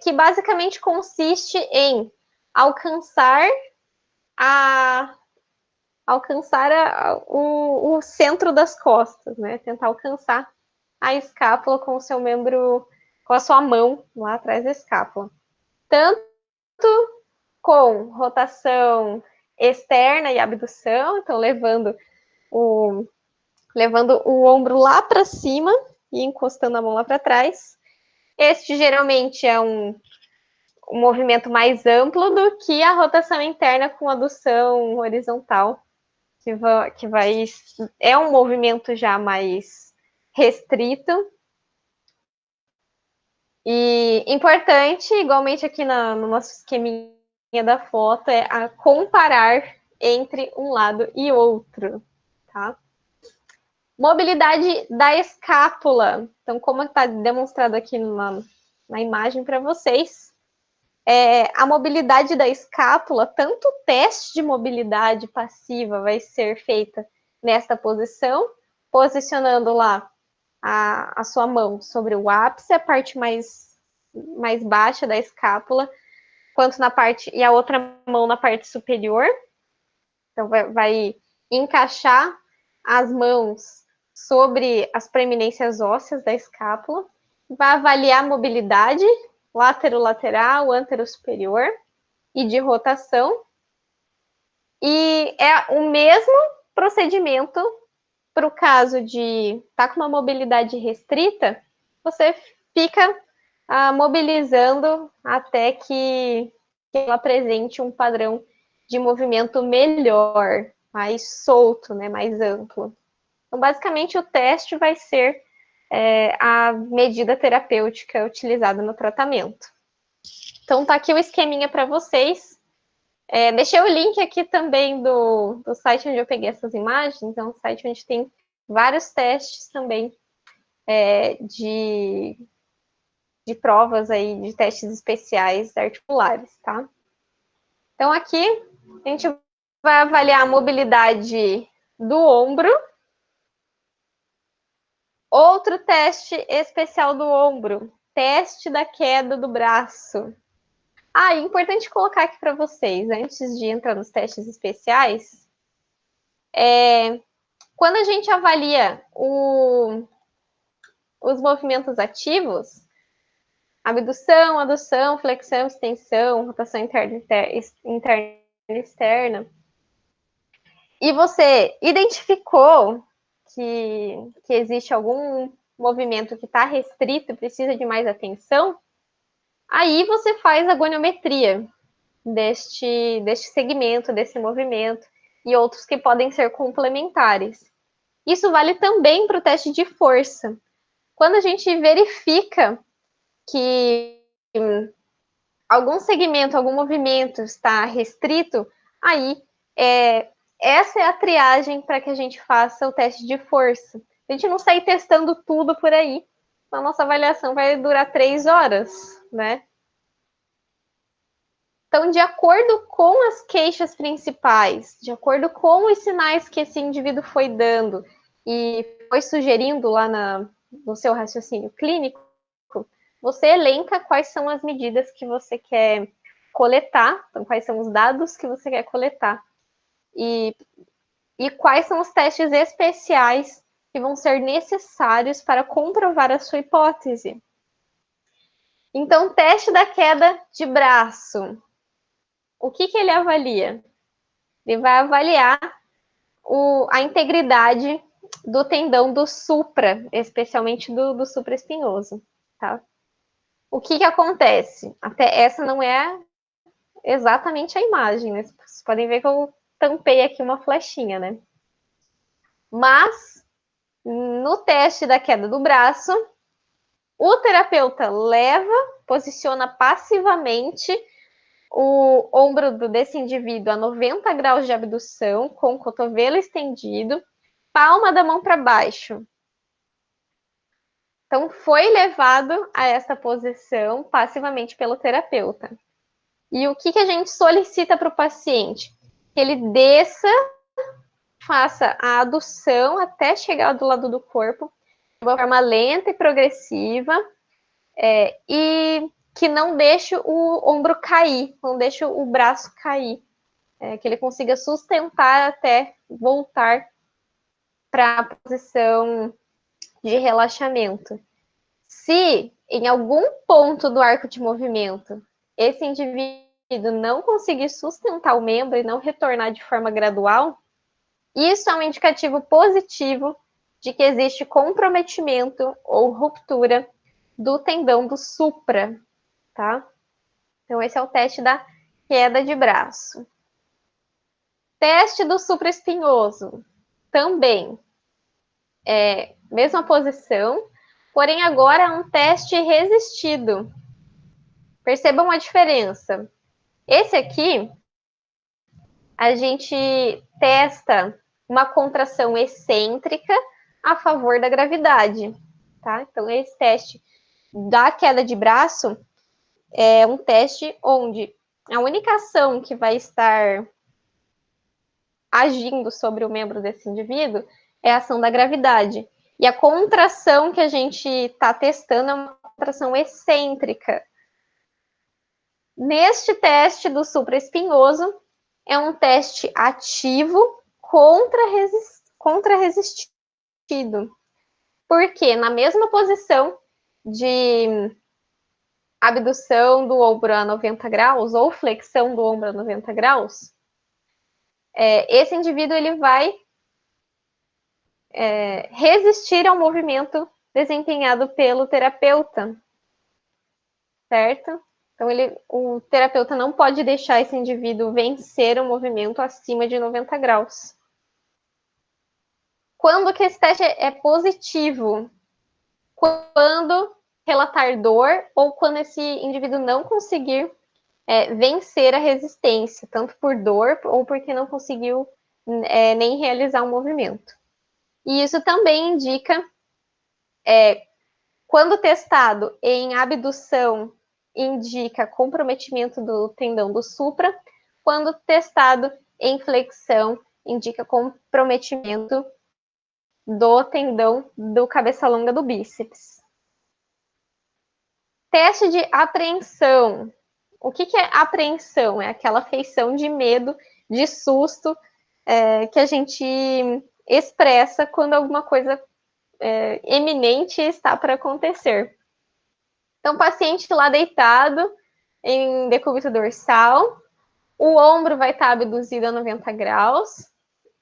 que basicamente consiste em alcançar o centro das costas, né? Tentar alcançar a escápula com o seu membro, com a sua mão lá atrás da escápula. Tanto com rotação externa e abdução, então levando o ombro lá para cima e encostando a mão lá para trás. Este geralmente é um movimento mais amplo do que a rotação interna com adução horizontal, que é um movimento já mais restrito. E importante, igualmente aqui no nosso esqueminha da foto, é comparar entre um lado e outro, tá? Mobilidade da escápula. Então, como está demonstrado aqui na imagem para vocês, a mobilidade da escápula, tanto o teste de mobilidade passiva vai ser feita nesta posição, posicionando lá a sua mão sobre o ápice, a parte mais baixa da escápula, quanto na parte, e a outra mão na parte superior. Então, vai encaixar as mãos sobre as preeminências ósseas da escápula, vai avaliar a mobilidade lateral, antero-superior e de rotação. E é o mesmo procedimento para o caso de estar com uma mobilidade restrita, você fica mobilizando até que ela apresente um padrão de movimento melhor, mais solto, né, mais amplo. Então, basicamente, o teste vai ser a medida terapêutica utilizada no tratamento. Então, tá aqui o esqueminha para vocês. Deixei o link aqui também do site onde eu peguei essas imagens, é um site onde tem vários testes também de provas aí, de testes especiais articulares, tá? Então, aqui a gente vai avaliar a mobilidade do ombro. Outro teste especial do ombro, teste da queda do braço. É importante colocar aqui para vocês, antes de entrar nos testes especiais, quando a gente avalia os movimentos ativos, abdução, adução, flexão, extensão, rotação interna e externa, e você identificou que existe algum movimento que está restrito e precisa de mais atenção, aí você faz a goniometria deste segmento, desse movimento, e outros que podem ser complementares. Isso vale também para o teste de força. Quando a gente verifica que algum segmento, algum movimento está restrito, aí essa é a triagem para que a gente faça o teste de força. A gente não sai testando tudo por aí, a nossa avaliação vai durar 3 horas, né? Então, de acordo com as queixas principais, de acordo com os sinais que esse indivíduo foi dando e foi sugerindo lá no seu raciocínio clínico, você elenca quais são as medidas que você quer coletar, então, quais são os dados que você quer coletar e quais são os testes especiais que vão ser necessários para comprovar a sua hipótese. Então, teste da queda de braço. O que ele avalia? Ele vai avaliar a integridade do tendão do supra, especialmente do supraespinhoso, tá? O que acontece? Até essa não é exatamente a imagem, né? Vocês podem ver que eu tampei aqui uma flechinha, né? Mas, no teste da queda do braço, o terapeuta posiciona passivamente o ombro desse indivíduo a 90 graus de abdução, com o cotovelo estendido, palma da mão para baixo. Então, foi levado a essa posição passivamente pelo terapeuta. E o que a gente solicita para o paciente? Que ele desça, faça a adução até chegar do lado do corpo, de uma forma lenta e progressiva, e que não deixe o ombro cair, não deixe o braço cair, que ele consiga sustentar até voltar para a posição de relaxamento. Se em algum ponto do arco de movimento esse indivíduo não conseguir sustentar o membro e não retornar de forma gradual, isso é um indicativo positivo de que existe comprometimento ou ruptura do tendão do supra, tá? Então, esse é o teste da queda de braço. Teste do supraespinhoso, também. Mesma posição, porém agora é um teste resistido. Percebam a diferença. Esse aqui, a gente testa uma contração excêntrica a favor da gravidade, tá? Então, esse teste da queda de braço é um teste onde a única ação que vai estar agindo sobre o membro desse indivíduo é a ação da gravidade. E a contração que a gente está testando é uma contração excêntrica. Neste teste do supraespinhoso, é um teste ativo contra-resistido. Porque na mesma posição de abdução do ombro a 90 graus ou flexão do ombro a 90 graus, esse indivíduo ele vai resistir ao movimento desempenhado pelo terapeuta. certo? Então, o terapeuta não pode deixar esse indivíduo vencer o movimento acima de 90 graus. Quando que esse teste é positivo? Quando relatar dor ou quando esse indivíduo não conseguir vencer a resistência, tanto por dor ou porque não conseguiu nem realizar um movimento. E isso também indica, quando testado em abdução, indica comprometimento do tendão do supra, quando testado em flexão, indica comprometimento do tendão do cabeça longa do bíceps. Teste de apreensão. O que é apreensão? É aquela feição de medo, de susto, que a gente expressa quando alguma coisa eminente está para acontecer. Então, o paciente lá deitado em decúbito dorsal, o ombro vai estar abduzido a 90 graus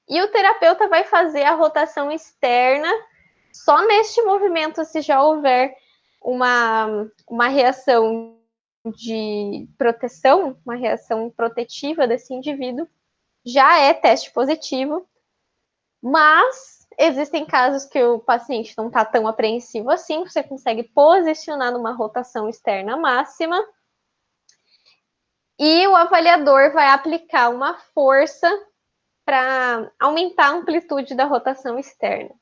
e o terapeuta vai fazer a rotação externa só neste movimento, se já houver uma reação de proteção, uma reação protetiva desse indivíduo, já é teste positivo, mas existem casos que o paciente não está tão apreensivo assim, você consegue posicionar numa rotação externa máxima e o avaliador vai aplicar uma força para aumentar a amplitude da rotação externa.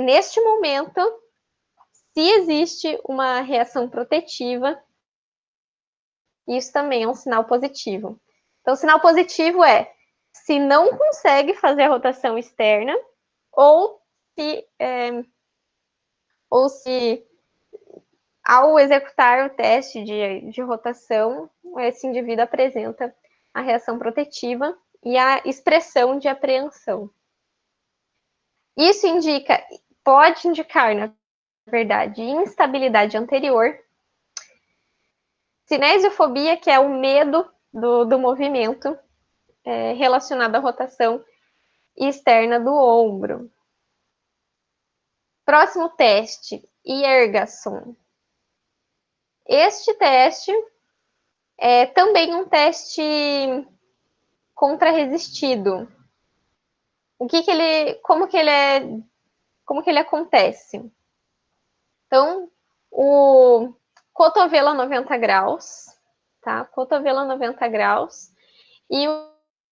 Neste momento, se existe uma reação protetiva, isso também é um sinal positivo. Então, o sinal positivo é se não consegue fazer a rotação externa ou se ao executar o teste de rotação, esse indivíduo apresenta a reação protetiva e a expressão de apreensão. Isso pode indicar, na verdade, instabilidade anterior, cinesiofobia, que é o medo do movimento relacionado à rotação externa do ombro. Próximo teste, Yergason. Este teste é também um teste contrarresistido. Como que ele acontece? Então, o cotovelo a 90 graus, tá? Cotovelo a 90 graus. E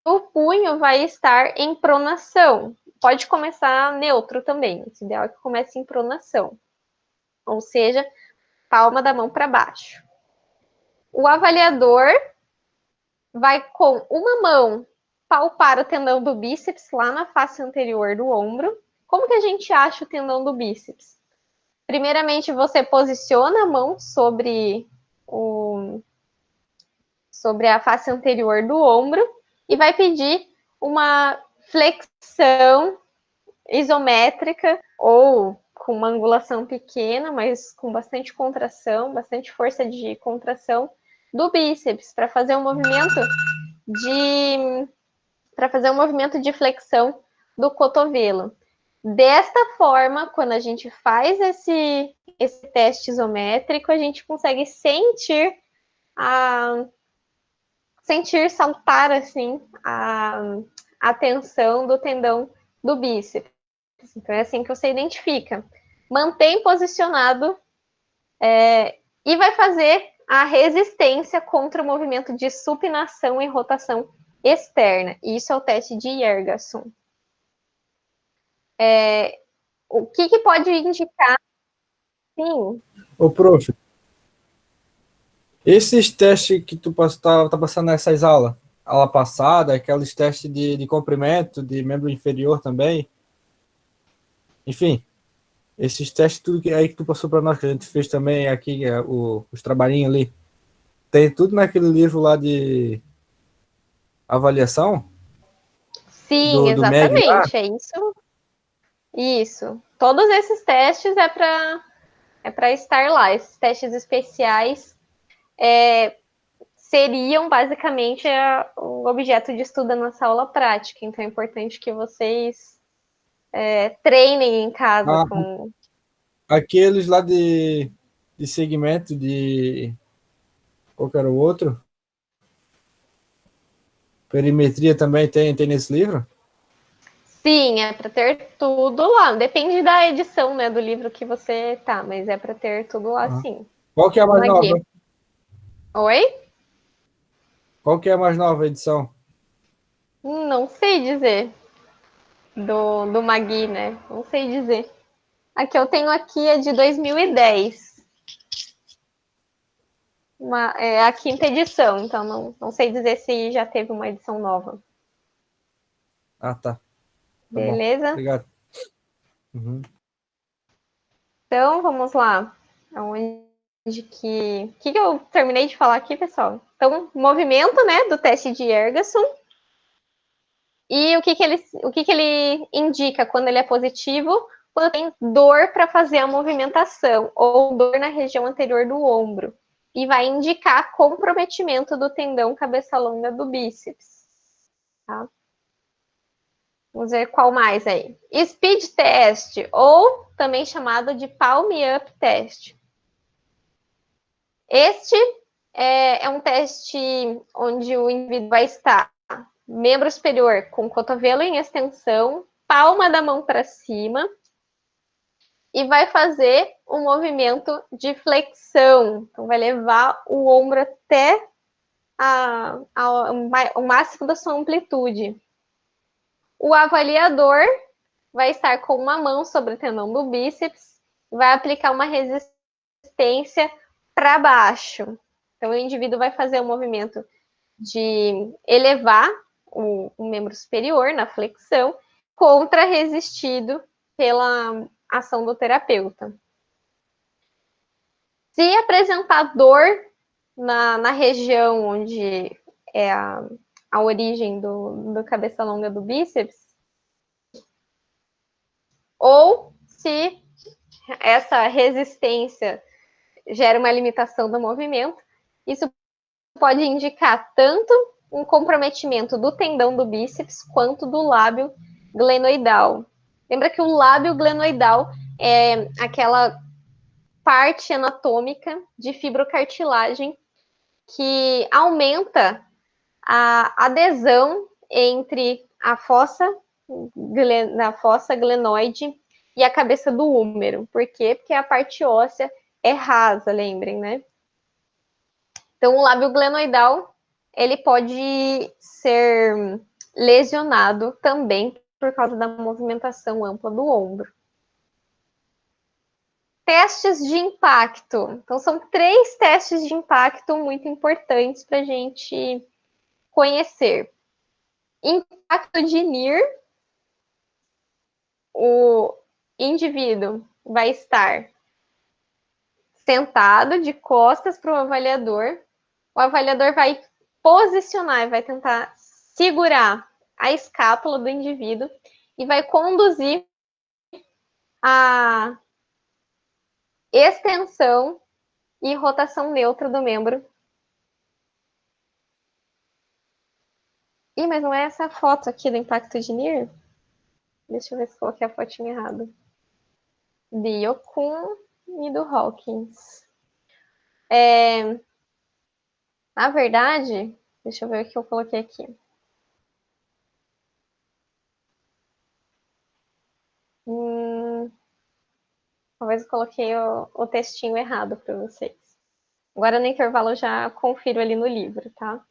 o punho vai estar em pronação. Pode começar neutro também. O ideal é que comece em pronação. Ou seja, palma da mão para baixo. O avaliador vai com uma mão palpar o tendão do bíceps lá na face anterior do ombro. Como que a gente acha o tendão do bíceps? Primeiramente, você posiciona a mão sobre a face anterior do ombro e vai pedir uma flexão isométrica ou com uma angulação pequena, mas com bastante contração, bastante força de contração do bíceps para fazer um movimento de flexão do cotovelo. Desta forma, quando a gente faz esse teste isométrico, a gente consegue sentir saltar assim a tensão do tendão do bíceps. Então é assim que você identifica. Mantém posicionado e vai fazer a resistência contra o movimento de supinação e rotação externa. Isso é o teste de Yergason. O que pode indicar? Sim. Ô, prof, esses testes que tu tá passando nessas aulas, aula passada, aqueles testes de comprimento, de membro inferior também, enfim, esses testes tudo aí que tu passou para nós, que a gente fez também aqui, os trabalhinhos ali, tem tudo naquele livro lá de avaliação Sim, do MEG lá? exatamente, é isso. Isso. Todos esses testes é para estar lá. Esses testes especiais seriam basicamente o objeto de estudo da nossa aula prática. Então é importante que vocês treinem em casa com. Aqueles lá de de segmento de... Qual que era o outro? Perimetria também tem nesse livro? Sim, é para ter tudo lá. Depende da edição, né, do livro que você tá, mas é para ter tudo lá, Uhum. sim. Qual que é a mais nova? Magui. Oi? Qual que é a mais nova edição? Não sei dizer do Magui, né? Não sei dizer. A que eu tenho aqui é de 2010. É a quinta edição, então não sei dizer se já teve uma edição nova. Ah, tá. Tá bom. Beleza? Obrigado. Uhum. Então, vamos lá. Aonde que eu terminei de falar aqui, pessoal? Então, movimento, né, do teste de Ergasson. E o que ele indica quando ele é positivo? Quando tem dor para fazer a movimentação, ou dor na região anterior do ombro. E vai indicar comprometimento do tendão cabeça longa do bíceps. Tá? Vamos ver qual mais aí. Speed test, ou também chamado de palm up test. Este é um teste onde o indivíduo vai estar membro superior com cotovelo em extensão, palma da mão para cima, e vai fazer um movimento de flexão. Então, vai levar o ombro até o máximo da sua amplitude. O avaliador vai estar com uma mão sobre o tendão do bíceps, vai aplicar uma resistência para baixo. Então, o indivíduo vai fazer o movimento de elevar o membro superior na flexão, contra-resistido pela ação do terapeuta. Se apresentar dor na região onde é a origem do cabeça longa do bíceps, ou se essa resistência gera uma limitação do movimento, isso pode indicar tanto um comprometimento do tendão do bíceps quanto do lábio glenoidal. Lembra que o lábio glenoidal é aquela parte anatômica de fibrocartilagem que aumenta a adesão entre a fossa glenoide e a cabeça do húmero. Por quê? Porque a parte óssea é rasa, lembrem, né? Então, o lábio glenoidal, ele pode ser lesionado também por causa da movimentação ampla do ombro. Testes de impacto. Então, são 3 testes de impacto muito importantes para a gente conhecer. Impacto de NIR, o indivíduo vai estar sentado de costas para o avaliador vai posicionar, vai tentar segurar a escápula do indivíduo e vai conduzir a extensão e rotação neutra do membro. Ih, mas não é essa foto aqui do impacto de NIR? Deixa eu ver se coloquei a fotinha errada. De Yokun e do Hawkins. Na verdade, deixa eu ver o que eu coloquei aqui. Talvez eu coloquei o textinho errado para vocês. Agora no intervalo eu já confiro ali no livro, tá?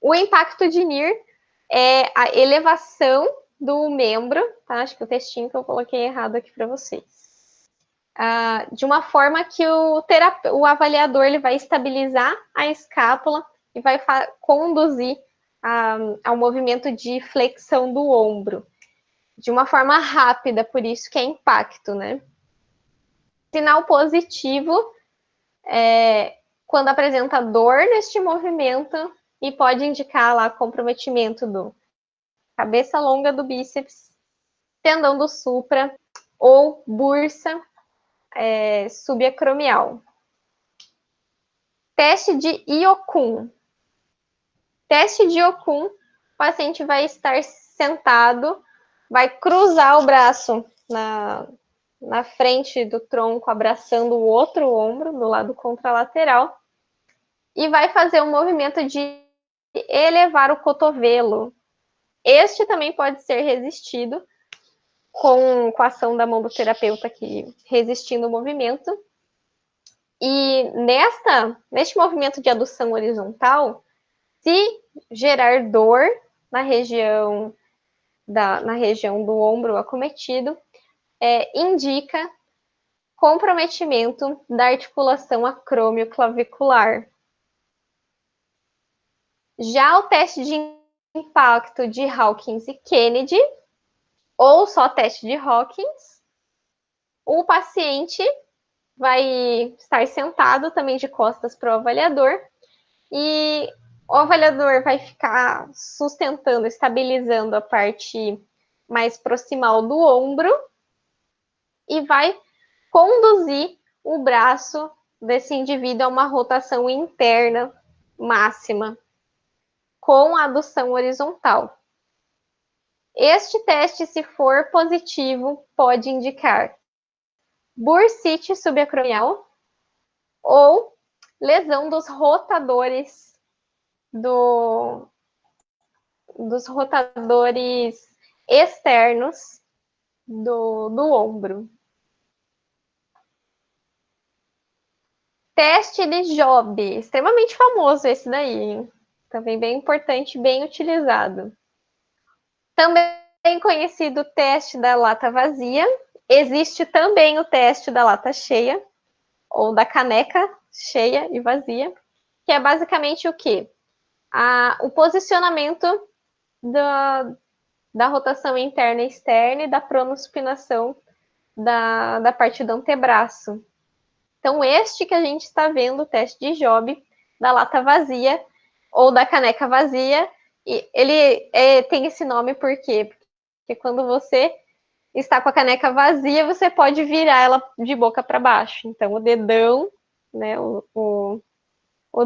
O impacto de NIR é a elevação do membro, tá? Acho que o textinho que eu coloquei errado aqui para vocês. De uma forma que o avaliador ele vai estabilizar a escápula e vai conduzir ao movimento de flexão do ombro de uma forma rápida, por isso que é impacto, né? Sinal positivo é quando apresenta dor neste movimento e pode indicar lá comprometimento do cabeça longa do bíceps, tendão do supra ou bursa subacromial. Teste de Iokun. Teste de Iokun, o paciente vai estar sentado, vai cruzar o braço na frente do tronco, abraçando o outro ombro, do lado contralateral, e vai fazer um movimento de elevar o cotovelo. Este também pode ser resistido com a ação da mão do terapeuta aqui, resistindo o movimento. E neste movimento de adução horizontal, se gerar dor na região do ombro acometido, indica comprometimento da articulação acromioclavicular. Já o teste de impacto de Hawkins e Kennedy, ou só teste de Hawkins, o paciente vai estar sentado também de costas para o avaliador e o avaliador vai ficar sustentando, estabilizando a parte mais proximal do ombro e vai conduzir o braço desse indivíduo a uma rotação interna máxima com a adução horizontal. Este teste, se for positivo, pode indicar bursite subacromial ou lesão dos rotadores externos do ombro. Teste de Job, extremamente famoso esse daí, hein? Também bem importante, bem utilizado. Também conhecido teste da lata vazia. Existe também o teste da lata cheia, ou da caneca cheia e vazia, que é basicamente o quê? O posicionamento da rotação interna e externa e da pronospinação da parte do antebraço. Então, este que a gente está vendo, o teste de Job, da lata vazia, ou da caneca vazia, e ele tem esse nome por quê? Porque quando você está com a caneca vazia, você pode virar ela de boca para baixo. Então, o dedão, né, o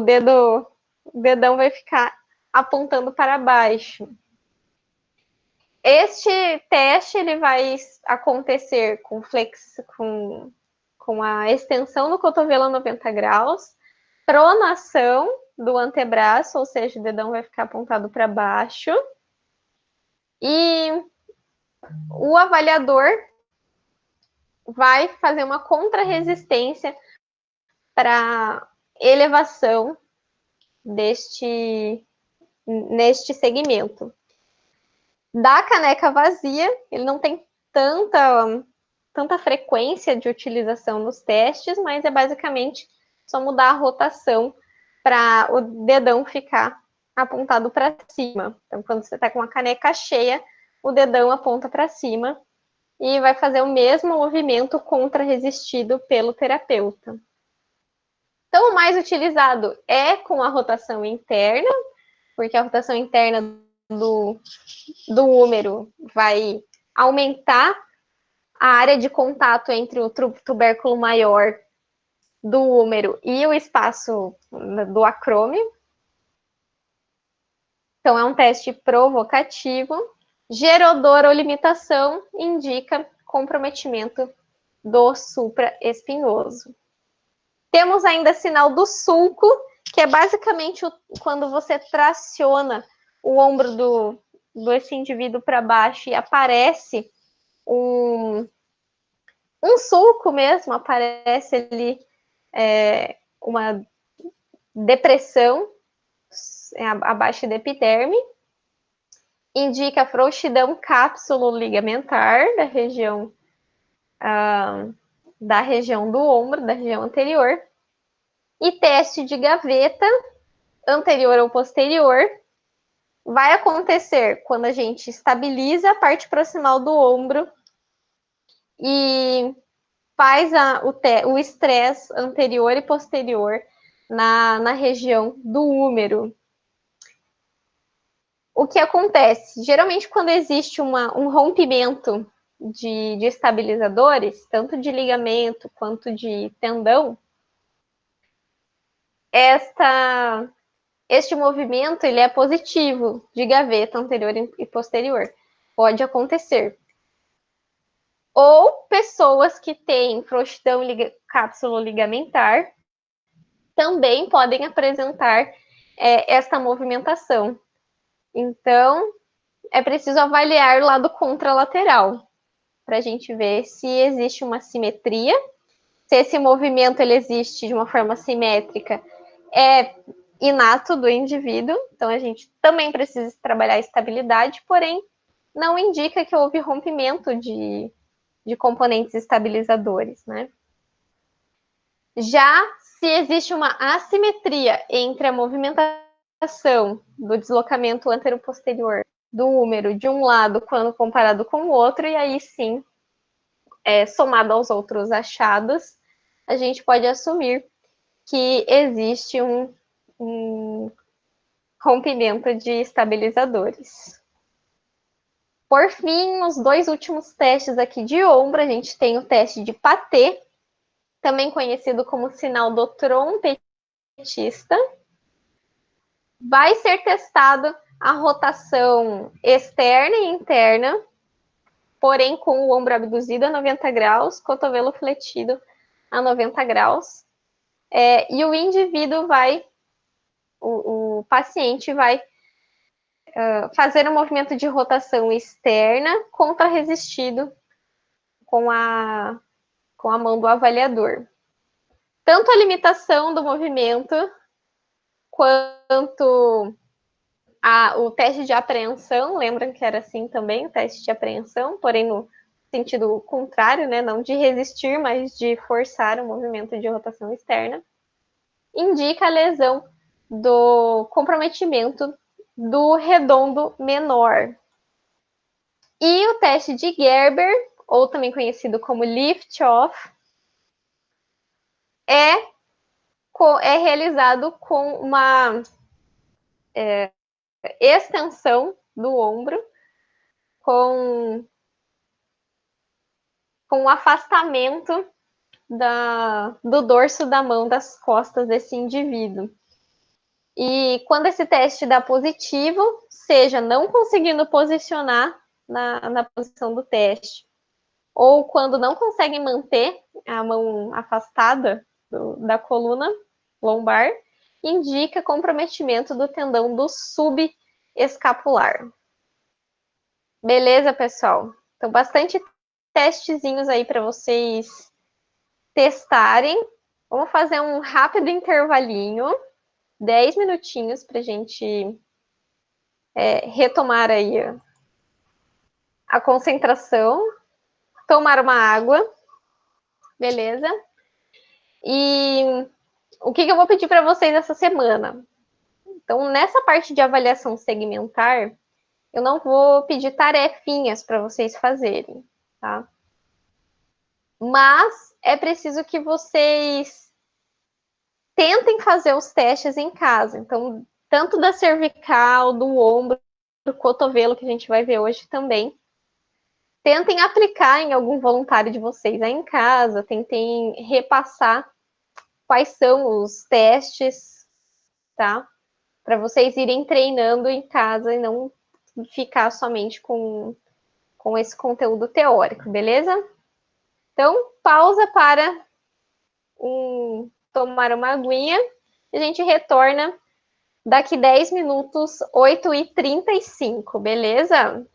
dedão vai ficar apontando para baixo. Este teste ele vai acontecer com a extensão do cotovelo a 90 graus, pronação do antebraço, ou seja, o dedão vai ficar apontado para baixo, e o avaliador vai fazer uma contrarresistência para elevação neste segmento. Da caneca vazia, ele não tem tanta frequência de utilização nos testes, mas é basicamente só mudar a rotação para o dedão ficar apontado para cima. Então, quando você está com a caneca cheia, o dedão aponta para cima e vai fazer o mesmo movimento contra-resistido pelo terapeuta. Então, o mais utilizado é com a rotação interna, porque a rotação interna do húmero vai aumentar a área de contato entre o tubérculo maior do húmero e o espaço do acrômio. Então, é um teste provocativo. Gerou dor ou limitação, indica comprometimento do supraespinhoso. Temos ainda sinal do sulco, que é basicamente quando você traciona o ombro desse indivíduo para baixo e aparece um sulco mesmo, aparece ali uma depressão abaixo da epiderme, indica frouxidão cápsulo-ligamentar da região do ombro, da região anterior, e teste de gaveta anterior ou posterior vai acontecer quando a gente estabiliza a parte proximal do ombro e faz o estresse anterior e posterior na região do húmero. O que acontece? Geralmente, quando existe um rompimento de estabilizadores, tanto de ligamento quanto de tendão, este movimento ele é positivo de gaveta anterior e posterior. Pode acontecer. Ou pessoas que têm frouxidão cápsulo-ligamentar também podem apresentar esta movimentação. Então, é preciso avaliar o lado contralateral, para a gente ver se existe uma simetria, se esse movimento ele existe de uma forma simétrica, é inato do indivíduo, então a gente também precisa trabalhar a estabilidade, porém, não indica que houve rompimento de componentes estabilizadores, né? Já se existe uma assimetria entre a movimentação do deslocamento antero-posterior do húmero de um lado quando comparado com o outro, e aí sim, somado aos outros achados, a gente pode assumir que existe um rompimento de estabilizadores. Por fim, os dois últimos testes aqui de ombro, a gente tem o teste de Patet, também conhecido como sinal do trompetista. Vai ser testado a rotação externa e interna, porém com o ombro abduzido a 90 graus, cotovelo fletido a 90 graus. E o indivíduo vai, o paciente vai fazer um movimento de rotação externa contra-resistido com a mão do avaliador. Tanto a limitação do movimento quanto o teste de apreensão, lembram que era assim também, o teste de apreensão, porém no sentido contrário, né, não de resistir, mas de forçar o movimento de rotação externa, indica a lesão do comprometimento do redondo menor. E o teste de Gerber, ou também conhecido como lift-off, é realizado com uma extensão do ombro, com um afastamento do dorso da mão das costas desse indivíduo. E quando esse teste dá positivo, seja não conseguindo posicionar na posição do teste, ou quando não consegue manter a mão afastada da coluna lombar, indica comprometimento do tendão do subescapular. Beleza, pessoal? Então, bastante testezinhos aí para vocês testarem. Vamos fazer um rápido intervalinho, 10 minutinhos para a gente retomar aí a concentração, tomar uma água, beleza? E o que eu vou pedir para vocês essa semana? Então, nessa parte de avaliação segmentar, eu não vou pedir tarefinhas para vocês fazerem, tá? Mas é preciso que vocês tentem fazer os testes em casa. Então, tanto da cervical, do ombro, do cotovelo, que a gente vai ver hoje também. Tentem aplicar em algum voluntário de vocês aí em casa, tentem repassar quais são os testes, tá? Para vocês irem treinando em casa e não ficar somente com esse conteúdo teórico, beleza? Então, pausa para tomar uma aguinha e a gente retorna daqui 10 minutos, 8h35, beleza?